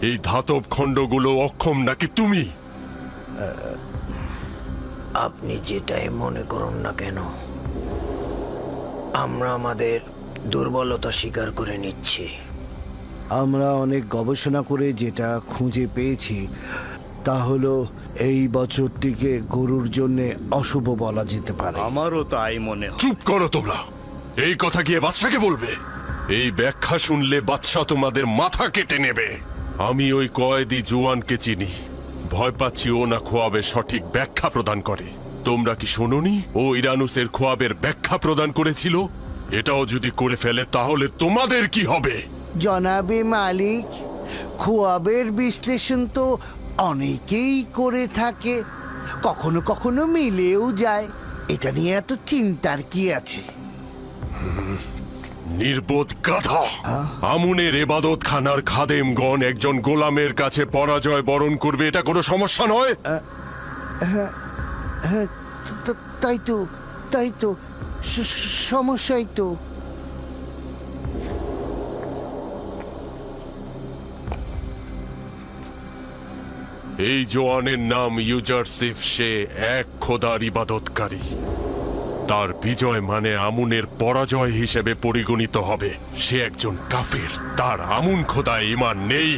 এই ধাতব খণ্ডগুলো অক্ষম নাকি তুমি? আপনি যেটাই মনে করুন না কেন, আমরা আমাদের দুর্বলতা স্বীকার করে নিচ্ছি। আমরা অনেক গবেষণা করে যেটা খুঁজে পেয়েছি তা হলো এই বছরটিকে গরুর জন্য অশুভ বলা যেতে পারে। আমারও তাই মনে হয়। চুপ করো তোমরা। এই কথা গিয়ে বাদশাকে বলবে। এই ব্যাখ্যা শুনলে বাদশা তোমাদের মাথা কেটে নেবে। আমি ওই কয়েদি জোয়ানকে চিনি। ভয় পাচ্ছি ও না খোয়াবের সঠিক ব্যাখ্যা প্রদান করে। তোমরা কি শোনোনি ও ইরানুসের খোয়াবের ব্যাখ্যা প্রদান করেছিল? এটাও যদি করে ফেলে তাহলে তোমাদের কি হবে? জনাবে মালিক, খোয়াবের বিশ্লেষণ তো অনেকেই করে থাকে, কখনো কখনো মিলেও যায়। এটা নিয়ে এত চিন্তার কি আছে? নির্বোধ গাধা! আমুনের এবাদত খানার খাদেমগণ একজন গোলামের কাছে পরাজয় বরণ করবে, এটা কোনো সমস্যা নয়। হ্যাঁ, তাই তো সমস্যাই তো। এই জোয়ানের নাম ইউজারসিফ। সে এক খোদার ইবাদতকারী। তার বিজয় মানে আমুনের পরাজয় হিসেবে পরিগণিত হবে। সে একজন কাফির। তার আমুন খোদায় ঈমান নেই।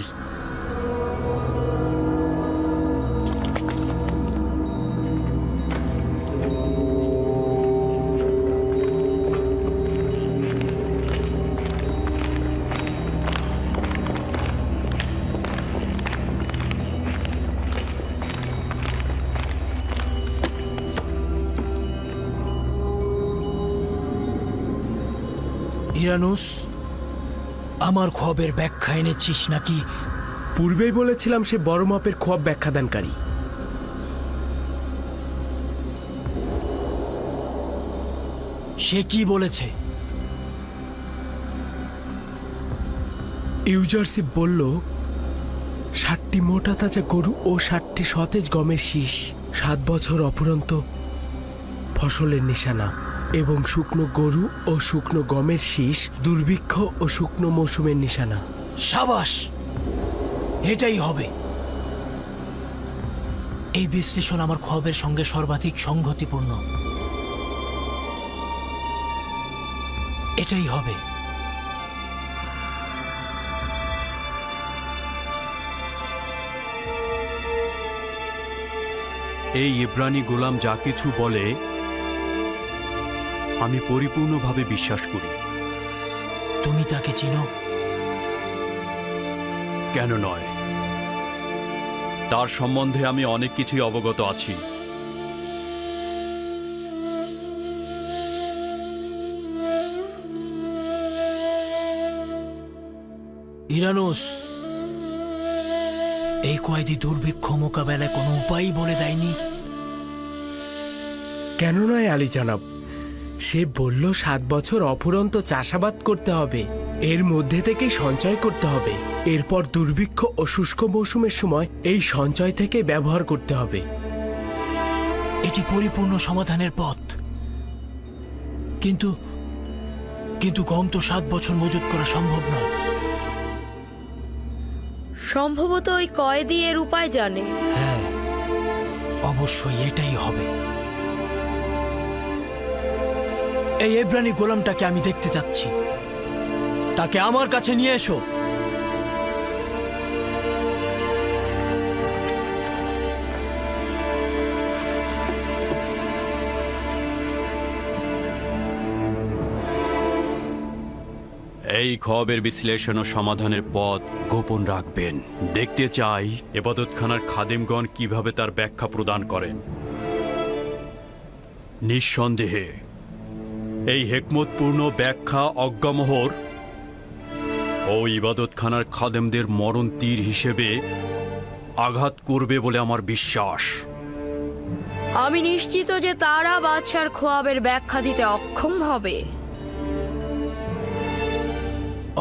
ইরানুস, আমার খোয়াবের ব্যাখ্যা এনেছিস নাকি? পূর্বেই বলেছিলাম সে বড় মাপের খোয়াব ব্যাখ্যাদানকারী। সে কি বলেছে? ইউজারশিপ বলল 60টি মোটা তাজা গরু ও 60টি সতেজ গমের শীষ 7 বছর অফুরন্ত ফসলের নিশানা, এবং শুকনো গরু ও শুকনো গমের শীষ দুর্ভিক্ষ ও শুকনো মৌসুমের নিশানা। সাবাস, এটাই হবে। এই বিশ্লেষণ আমার খোয়াবের সঙ্গে সর্বাধিক সংগতিপূর্ণ। এটাই হবে। এই ইব্রানি গোলাম যা কিছু বলে আমি পরিপূর্ণভাবে বিশ্বাস করি। তুমি তাকে চিনো? কেন নয়, তার সম্বন্ধে আমি অনেক কিছুই অবগত আছি। ইরানুস, এই কয়েদি দুর্ভিক্ষ মোকাবেলায় কোনো উপায় বলে দেয়নি? কেন নয় আলী জনাব, সে বলল 7 বছর অফুরন্ত চাষাবাদ করতে হবে, এর মধ্যে থেকেই সঞ্চয় করতে হবে, এরপর দুর্ভিক্ষ ও শুষ্ক মৌসুমের সময় এই সঞ্চয় থেকে ব্যবহার করতে হবে। এটি পরিপূর্ণ সমাধানের পথ। কিন্তু কিন্তু গম তো 7 বছর মজুত করা সম্ভব নয়। সম্ভবত ওই কয়েদি এর উপায় জানে। হ্যাঁ, অবশ্যই এটাই হবে। এই এব্রানি গোলামটাকে আমি দেখতে চাচ্ছি। তাকে আমার কাছে নিয়ে এসো। এই খোয়াবের বিশ্লেষণ ও সমাধানের পথ গোপন রাখবেন। দেখতে চাই এবাদতখানার খাদেমগণ কিভাবে তার ব্যাখ্যা প্রদান করেন। নিঃসন্দেহে এই হেকমতপূর্ণ ব্যাখ্যা অজ্ঞামোহর ও ইবাদতখানার খাদেমদের মরণ তীর হিসেবে আঘাত করবে বলে আমার বিশ্বাস। আমি নিশ্চিত যে তারা বাদশার খোয়াবের ব্যাখ্যা দিতে অক্ষম হবে।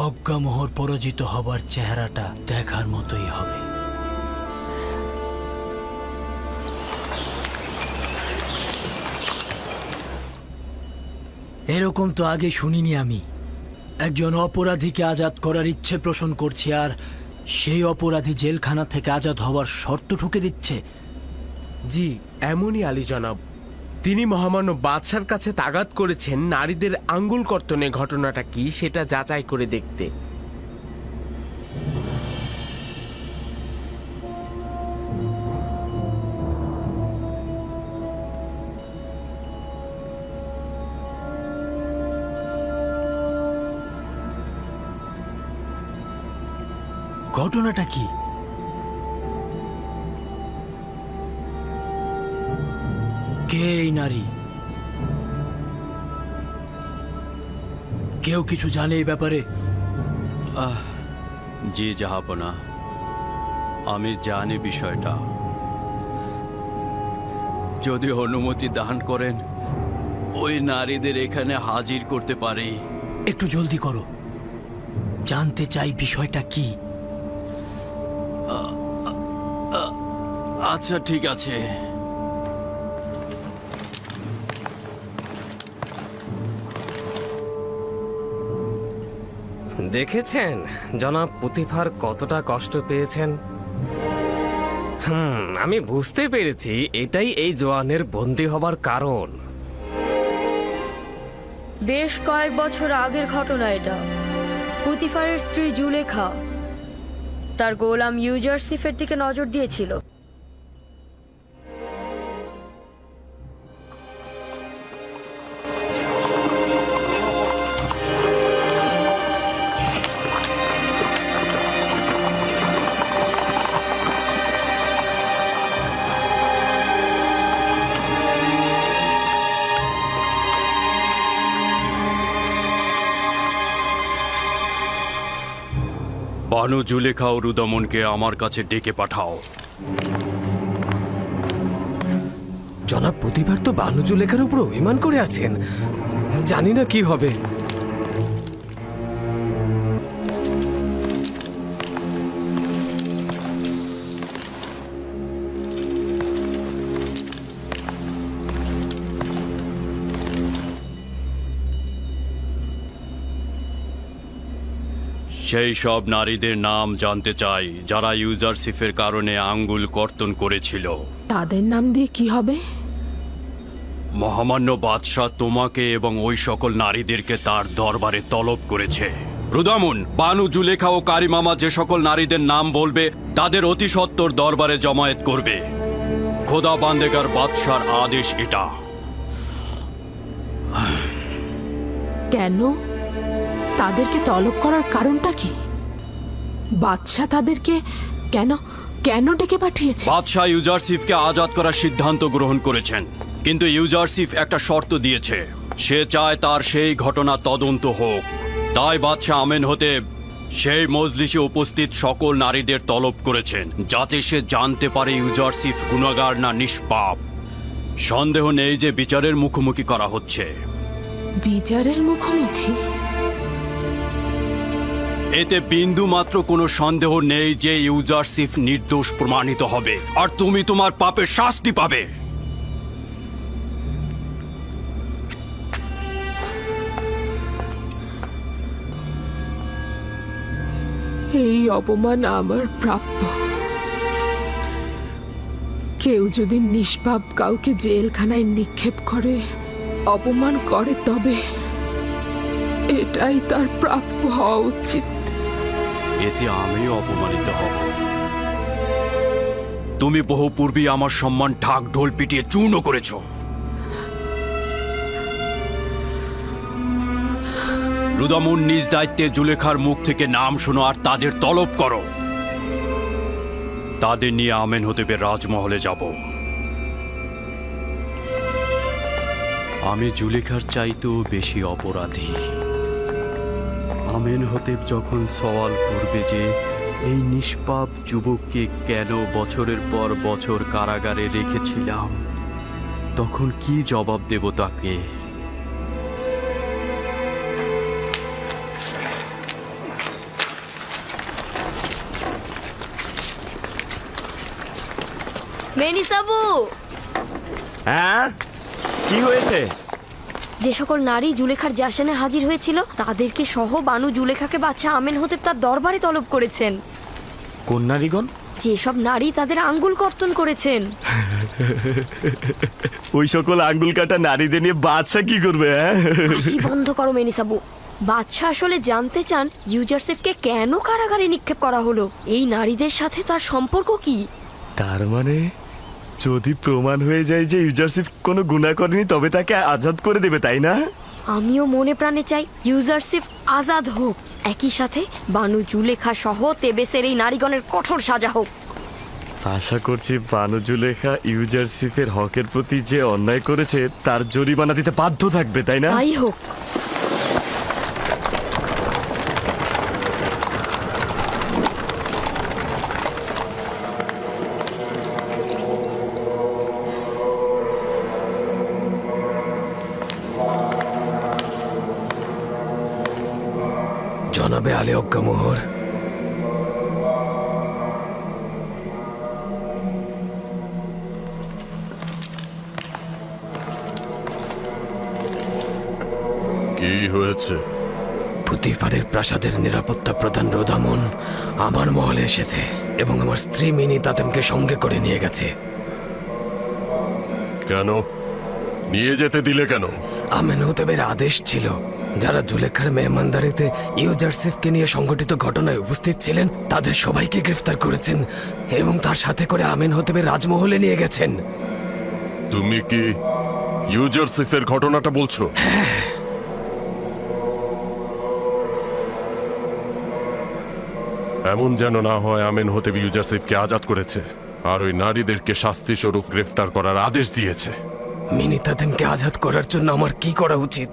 অজ্ঞামোহর পরাজিত হবার চেহারাটা দেখার মতোই হবে। এরকম তো আগে শুনিনি আমি। একজন অপরাধীকে আজাদ করার ইচ্ছে পোষণ করছে, আর সেই অপরাধী জেলখানা থেকে আজাদ হওয়ার শর্ত ঠুকে দিচ্ছে। জি, এমনই আলী জনাব। তিনি মহামান্য বাদশার কাছে তাগাদ করেছেন নারীদের আঙ্গুল কর্তনের ঘটনাটা কি সেটা যাচাই করে দেখতে। ঘটনাটা কি? কে এই নারী? কেউ কিছু জানে এই ব্যাপারে? জি জাহাপনা, আমি জানি বিষয়টা। যদি অনুমতি দান করেন ওই নারীদের এখানে হাজির করতে পারি। একটু জলদি করো, জানতে চাই বিষয়টা কি। আচ্ছা ঠিক আছে। দেখেছেন জনাব পুতিফার কতটা কষ্ট পেয়েছেন? আমি বুঝতে পেরেছি এটাই এই জওয়ানের বন্দী হবার কারণ। বেশ কয়েক বছর আগের ঘটনা এটা। পুতিফারের স্ত্রী জুলেখা তার গোলাম ইউজারসিফের দিকে নজর দিয়েছিল। বানু জুলেখা ও রুদমনকে আমার কাছে ডেকে পাঠাও। জনাব প্রতিবার তো বানু জুলেখার উপর অভিমান করে আছেন, জানি না কি হবে। সেই সব নারীদের নাম জানতে চাই যারা ইউজারসিফের কারণে আঙ্গুল কর্তন করেছিল। তাদের নাম দিয়ে কি হবে? মহামান্য বাদশাহ তোমাকে এবং ওই সকল নারীদেরকে তার দরবারে তলব করেছে। রুদামুন, বানু জুলেখা ও কারিমামা যে সকল নারীদের নাম বলবে তাদের অতি সত্বর দরবারে জমায়েত করবে। খোদা বান্দেগার বাদশার আদেশ এটা। কেন? তাদেরকে তলব করার কারণটা কি? বাদশাহ তাদেরকে কেন কেন ডেকে পাঠিয়েছে? বাদশাহ ইউজারসিফকে আজাদ করার সিদ্ধান্ত গ্রহণ করেছেন, কিন্তু ইউজারসিফ একটা শর্ত দিয়েছে। সে চায় তার সেই ঘটনা তদন্ত হোক। তাই বাদশাহ আমেন হতে সেই মজলিসে উপস্থিত সকল নারীদের তলব করেছেন, যাতে সে জানতে পারে ইউজারসিফ গুনাহগার না নিষ্পাপ। সন্দেহ নেই যে বিচারের মুখোমুখি করা হচ্ছে। বিচারের মুখোমুখি? এতে বিন্দু মাত্র কোনো সন্দেহ নেই যে ইউজারসিফ নির্দোষ প্রমাণিত হবে, আর তুমি তোমার পাপের শাস্তি পাবে। এই অপমান আমার প্রাপ্য। কেউ যদি নিষ্পাপ কাউকে জেলখানায় নিক্ষেপ করে, অপমান করে, তবে এটাই তার প্রাপ্য হওয়া উচিত। এতে আমিও অপমানিত হব। তুমি বহু পূর্বে আমার সম্মান ঢাক ঢোল পিটিয়ে চূর্ণ করেছ। রুদামুন নিজ দায়িত্বে জুলেখার মুখ থেকে নাম শোনো আর তাদের তলব করো। তাদের নিয়ে আমেন হতেবে রাজমহলে যাব। আমি জুলেখার চাইতেও বেশি অপরাধী। আমেন হতেব যখন সওয়াল করবে যে এই নিষ্পাপ যুবককে কেন বছরের পর বছর কারাগারে রেখেছিলাম, তখন কি জবাব দেব তাকে? মেনিসাবু, হ্যাঁ, কি হয়েছে? যে সকল নারী জুলেখার জাসানে হাজির হয়েছিল তাদেরকে সহ বানু জুলেখাকে বাদশাহ আমেনহোতেব তার দরবারে তলব করেছেন। কোন নারীগণ? যেসব নারী তাদের আঙ্গুল কর্তন করেছেন। ওই সকল আঙ্গুল কাটা নারীদের নিয়ে বাদশা কি করবে? হাসি বন্ধ করো মেনিসাবু। বাদশাহ আসলে জানতে চান ইউজারসিফকে কেন কারাগারে নিক্ষেপ করা হলো, এই নারীদের সাথে তার সম্পর্ক কি। তার মানে যদি প্রমাণ হয়ে যায় যে ইউজারসিফ কোনো গুনাহ করেনি তবে তাকে আজাদ করে দেবে, তাই না? আমিও মনে প্রাণে চাই ইউজারসিফ আজাদ হোক, একই সাথে বানু জুলেখা সহ তেবেসের এই নারীগণের কঠোর সাজা হোক। আশা করছি বানু জুলেখা ইউজারসিফের হকের প্রতি যে অন্যায় করেছে তার জরিমানা দিতে বাধ্য থাকবে, তাই না? তাই হোক। জনাবে আলী অজ্ঞা মোহর, কি হয়েছে? পুতিফারের প্রাসাদের নিরাপত্তা প্রধান রোদামন আমার মহলে এসেছে এবং আমার স্ত্রী মিনি তাতেমকে সঙ্গে করে নিয়ে গেছে। কেন নিয়ে যেতে দিলে কেন? আমেনহোতেবের আদেশ ছিল যারা জুলেখার মেহমানদারিতে ইউজারসিফকে নিয়ে সংঘটিত ঘটনায় উপস্থিত ছিলেন তাদের সবাইকে গ্রেফতার করেছেন এবং তার সাথে করে আমেনহোতেবের রাজমহলে নিয়ে গেছেন। তুমি কি ইউজারসিফের ঘটনাটা বলছো? এমন যেন না হয় আমেনহোতেব ইউজারসিফকে আজাদ করেছে আর ওই নারীদেরকে শাস্তি স্বরূপ গ্রেফতার করার আদেশ দিয়েছে। মিনি তাতেমকে আজাদ করার জন্য আমার কি করা উচিত?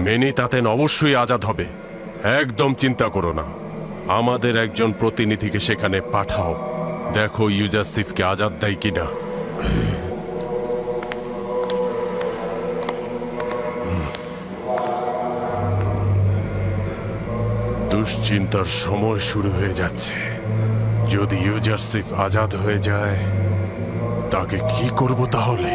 মেনি তাতেন অবশ্যই আজাদ হবে, একদম চিন্তা করো না। আমাদের একজন প্রতিনিধিকে সেখানে পাঠাও, দেখো ইউজারসিফকে আজাদ দেয় কিনা। দুশ্চিন্তার সময় শুরু হয়ে যাচ্ছে। যদি ইউজারসিফ আজাদ হয়ে যায় তাকে কি করব তাহলে?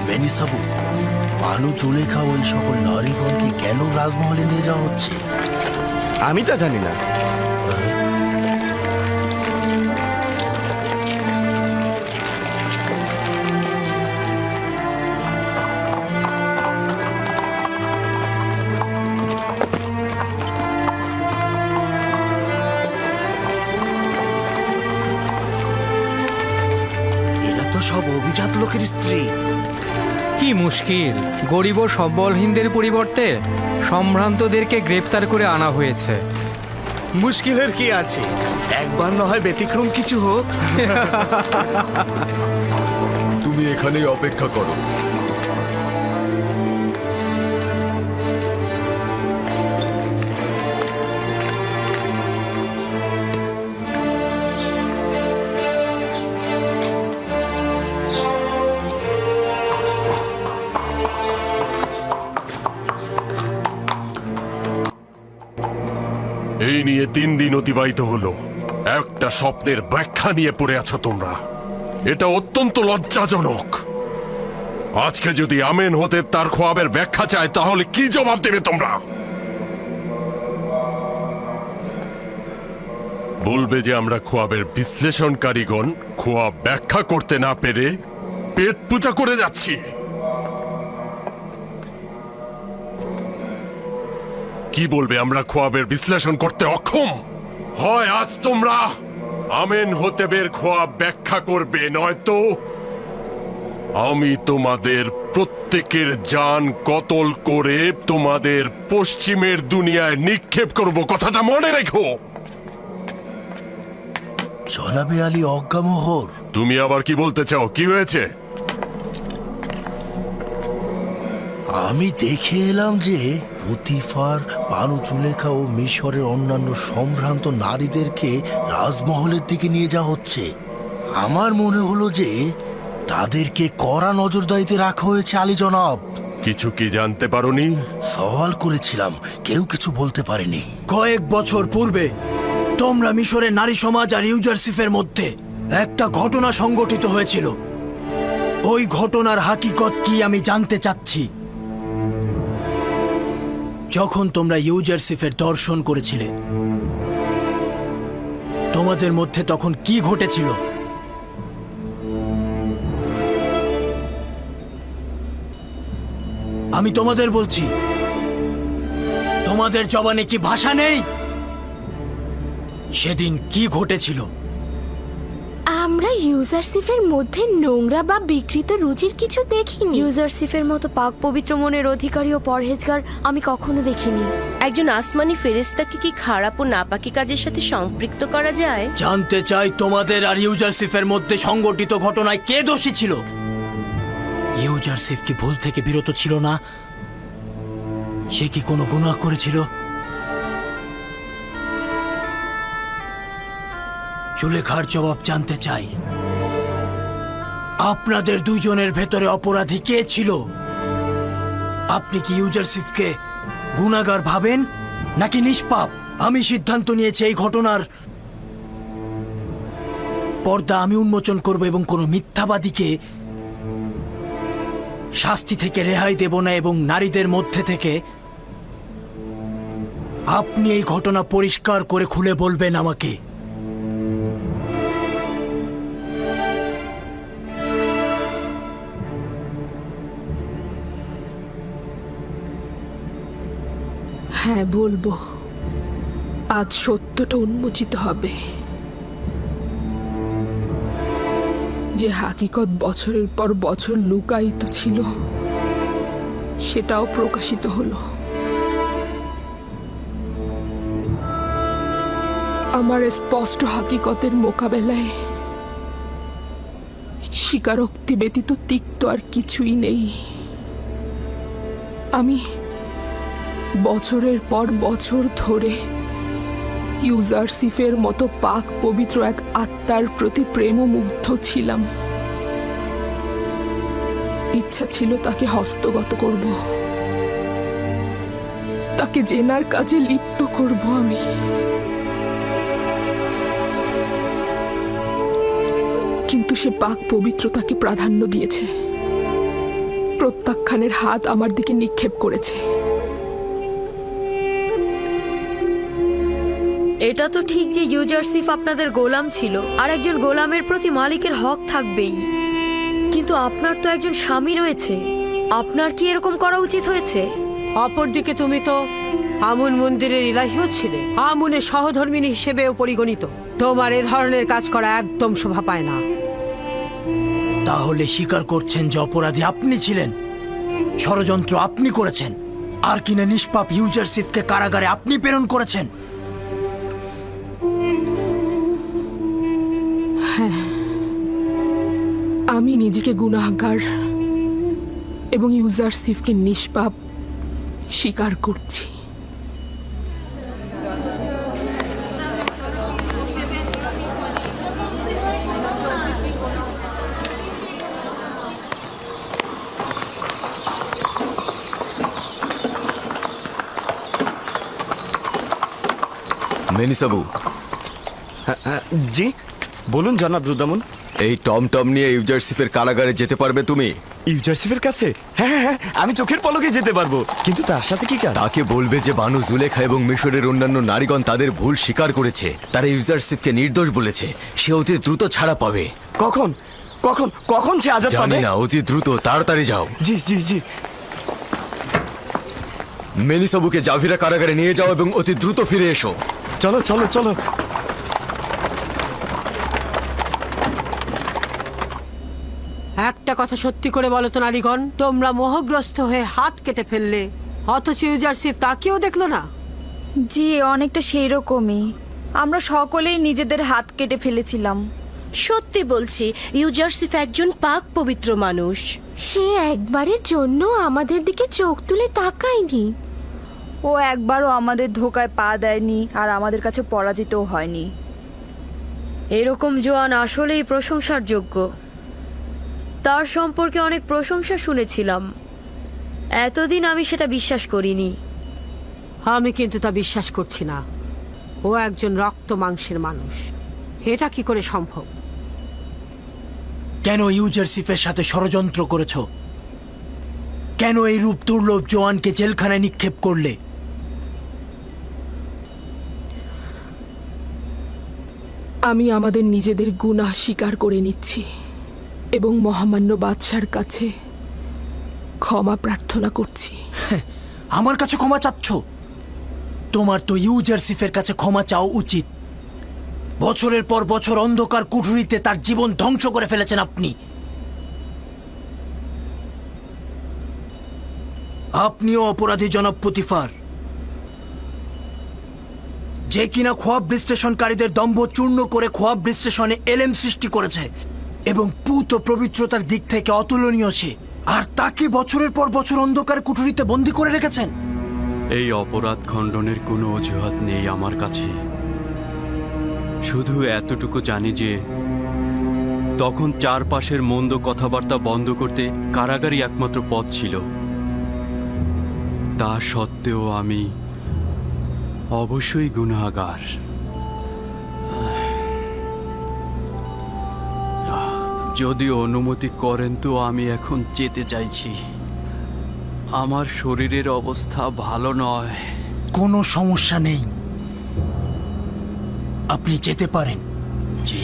মেনিসাবু, বানু জুলেখা ওই সকল নারীগণকে কেন রাজমহলে নিয়ে যাওয়া হচ্ছে? আমি তা জানি না। এরা তো সব অভিজাত লোকের স্ত্রী। কি মুশকিল, গরিব ও সবলহীনদের পরিবর্তে সম্ভ্রান্তদেরকে গ্রেপ্তার করে আনা হয়েছে। মুশকিলের কি আছে, একবার না হয় ব্যতিক্রম কিছু হোক। তুমি এখানেই অপেক্ষা করো। এই নিয়ে 3 দিন অতিবাহিত হলো, একটা স্বপ্নের ব্যাখ্যা নিয়ে পড়ে আছো তোমরা। এটা অত্যন্ত লজ্জাজনক। আজকে যদি আমেনহোতেব তার খোয়াবের ব্যাখ্যা চায় তাহলে কি জবাব দেবে তোমরা? বলবে যে আমরা খোয়াবের বিশ্লেষণকারীগণ খোয়াব ব্যাখ্যা করতে না পেরে পেট পূজা করে যাচ্ছি। কি বলবে আমরা খোয়াবের বিশ্লেষণ করতে অক্ষম? হয় আজ তোমরা আমেনহোতেবের খোয়াব ব্যাখ্যা করবে, নয়তো আমি তোমাদের প্রত্যেকের জান কতল করে তোমাদের পশ্চিমের দুনিয়ায় নিক্ষেপ করব, কথাটা মনে রেখো। জনাবে আলী অজ্ঞামোহর। তুমি আবার কি বলতে চাও? কি হয়েছে? আমি দেখে এলাম যে পুতিফার, বানু জুলেখা ও মিশরের অন্যান্য সম্ভ্রান্ত নারীদেরকে রাজমহলের দিকে নিয়ে যাওয়া হচ্ছে। আমার মনে হলো যে তাদেরকে কড়া নজরদারিতে রাখা হয়েছে আলী জনাব। কিছু কি জানতে পারোনি? সওয়াল করেছিলাম, কেউ কিছু বলতে পারেনি। কয়েক বছর পূর্বে তোমরা মিশরের নারী সমাজ আর ইউজারসিফের মধ্যে একটা ঘটনা সংঘটিত হয়েছিল। ওই ঘটনার হাকিকত কি আমি জানতে চাচ্ছি। যখন তোমরা ইউজারসিফের দর্শন করেছিলে, তোমাদের মধ্যে তখন কি ঘটেছিল? আমি তোমাদের বলছি, তোমাদের জবানে কি ভাষা নেই? সেদিন কি ঘটেছিল? আমরা ইউজারসিফের মধ্যে নোংরা বা বিকৃত রুচির কিছু দেখিনি। ইউজারসিফের মতো পাক পবিত্র মনের অধিকারী ও পরহেজগার আমি কখনো দেখিনি। একজন আসমানি ফেরেশতাকে কি খারাপ ও নাপাকি কাজের সাথে সম্পৃক্ত করা যায়? জানতে চাই তোমাদের আর ইউজারসিফের মধ্যে সংগঠিত ঘটনায় কে দোষী ছিল? ইউজারসিফ কি ভুল থেকে বিরত ছিল না? সে কি কোনো গুনাহ করেছিল? জুলেখার জবাব জানতে চাই। আপনাদের দুইজনের ভেতরে অপরাধী কে ছিল? আপনি কি ইউজারসিফকে গুনাহগার ভাবেন নাকি নিষ্পাপ? আমি সিদ্ধান্ত নিয়েছি এই ঘটনার পর্দা আমি উন্মোচন করব এবং কোনো মিথ্যাবাদীকে শাস্তি থেকে রেহাই দেব না, এবং নারীদের মধ্যে থেকে আপনি এই ঘটনা পরিষ্কার করে খুলে বলবেন আমাকে। হ্যাঁ, বলবো। আজ সত্যটা উন্মোচিত হবে। যে হাকিকত বছরের পর বছর লুকায়িত ছিল, সেটাও প্রকাশিত হলো। আমার স্পষ্ট হাকিকতের মোকাবেলায় স্বীকারোক্তি ব্যতীত তিক্ত আর কিছুই নেই। আমি বছরের পর বছর ধরে ইউজারসিফের মতো পাক পবিত্র এক আত্মার প্রতি প্রেমমুগ্ধ ছিলাম। ইচ্ছা ছিল তাকে হস্তগত করব, তাকে জেনার কাজে লিপ্ত করব আমি। কিন্তু সে পাক পবিত্রতাকে প্রাধান্য দিয়েছে, প্রত্যাখ্যানের হাত আমার দিকে নিক্ষেপ করেছে। এটা তো ঠিক যে ইউজারসিফ আপনাদের গোলাম ছিল, আর একজন গোলামের প্রতি মালিকের হক থাকবেই। কিন্তু আপনার তো একজন স্বামী রয়েছে, আপনার কি এরকম করা উচিত হয়েছে? অপরদিকে তুমি তো আমুন মন্দিরের ইলাহিও ছিলে, আমুনের সহধর্মিনী হিসেবেও পরিগণিত। তোমার এ ধরনের কাজ করা একদম শোভা পায় না। তাহলে স্বীকার করছেন যে অপরাধী আপনি ছিলেন, ষড়যন্ত্র আপনি করেছেন, আর কিনা নিষ্পাপ ইউজারসিফকে কারাগারে আপনি প্রেরণ করেছেন। হ্যাঁ, আমি নিজেকে গুনাহগার এবং ইউজারসিফকে নিষ্পাপ স্বীকার করছি। মেনিসাবু। জি বলুন জনাব রুদামুন। এই টমটম নিয়ে ইউজারসিফের কারাগারে যেতে পারবে তুমি? ইউজারসিফের কাছে? হ্যাঁ হ্যাঁ, আমি চোখের পলকে যেতে পারবো, কিন্তু তার সাথে কি কাজ? তাকে বলবে যে বানু জুলেখা এবং মিশরের অন্যান্য নারীগণ তাদের ভুল স্বীকার করেছে, তারা ইউজারসিফকে নির্দোষ বলেছে। সে অতি দ্রুত ছাড়া পাবে। কখন কখন কখন সে আজাদ পাবে? জানি না, অতি দ্রুত, তাড়াতাড়ি যাও। জি জি জি। মেলিসাবুকে জাভিরা কারাগারে নিয়ে যাও এবং অতি দ্রুত ফিরে এসো। চলো চলো চলো। একটা কথা সত্যি করে বলো তো নারীগণ, তোমরা মোহগ্রস্ত হয়ে হাত কেটে ফেললে, অথচ ইউজারশিপ তাকেও দেখলো না। জি, অনেকটা সেই রকমই। আমরা সকলেই নিজেদের হাত কেটে ফেলেছিলাম। সত্যি বলছি, ইউজারসিফ একজন পাক পবিত্র মানুষ। সে একবারের জন্য আমাদের দিকে চোখ তুলে তাকায়নি। ও একবারও আমাদের ধোকায় পা দেয়নি, আর আমাদের কাছে পরাজিতও হয়নি। এরকম জোয়ান আসলেই প্রশংসার যোগ্য। তার সম্পর্কে অনেক প্রশংসা শুনেছিলাম, এতদিন আমি সেটা বিশ্বাস করিনি। আমি কিন্তু তা বিশ্বাস করছি না। ও একজন রক্ত মাংসের মানুষ, এটা কি করে সম্ভব? কেন ইউজারশিপের সাথে ষড়যন্ত্র করেছ? কেন এই রূপ দুর্লভ জোয়ানকে জেলখানায় নিক্ষেপ করলে? আমি আমাদের নিজেদের গুনাহ স্বীকার করে নিচ্ছি এবং মহামান্য বাদশার কাছে ক্ষমা প্রার্থনা করছি। আমার কাছে ক্ষমা চাচ্ছ? তোমার তো ইউজারশিপের কাছে ক্ষমা চাওয়া উচিত। বছরের পর বছর অন্ধকার কুঠুরিতে তার জীবন ধ্বংস করে ফেলেছেন আপনি। আপনিও অপরাধী জনাব পুতিফার, যে কিনা খোয়াব বিশ্লেষণকারীদের দম্ভ চূর্ণ করে খোয়াব বিশ্লেষণে এলেম সৃষ্টি করেছে এবং পুত ও পবিত্রতার দিক থেকে অতুলনীয় সে, আর তাকে বছরের পর বছর অন্ধকার কুঠুরিতে বন্দী করে রেখেছেন। এই অপরাধ খণ্ডনের কোনো অজুহাত নেই আমার কাছে। শুধু এতটুকু জানি যে তখন চারপাশের মন্দ কথাবার্তা বন্ধ করতে কারাগারই একমাত্র পথ ছিল। তা সত্ত্বেও আমি অবশ্যই গুনাহগার। যদি অনুমতি করেন তো আমি এখন যেতে চাইছি। আমার শরীরের অবস্থা ভালো নয়। কোনো সমস্যা নেই, আপনি যেতে পারেন। জি।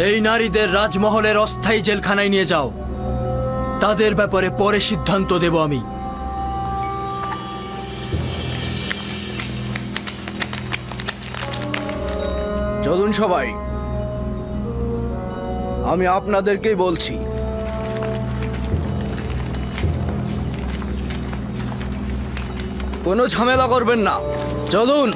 এই নারীদের রাজমহলের অস্থায়ী জেলখানায় নিয়ে যাও। তাদের ব্যাপারে পরে সিদ্ধান্ত দেব আমি। চলুন সবাই, আমি আপনাদেরকেই বলছি, কোনো ঝামেলা করবেন না। চলুন।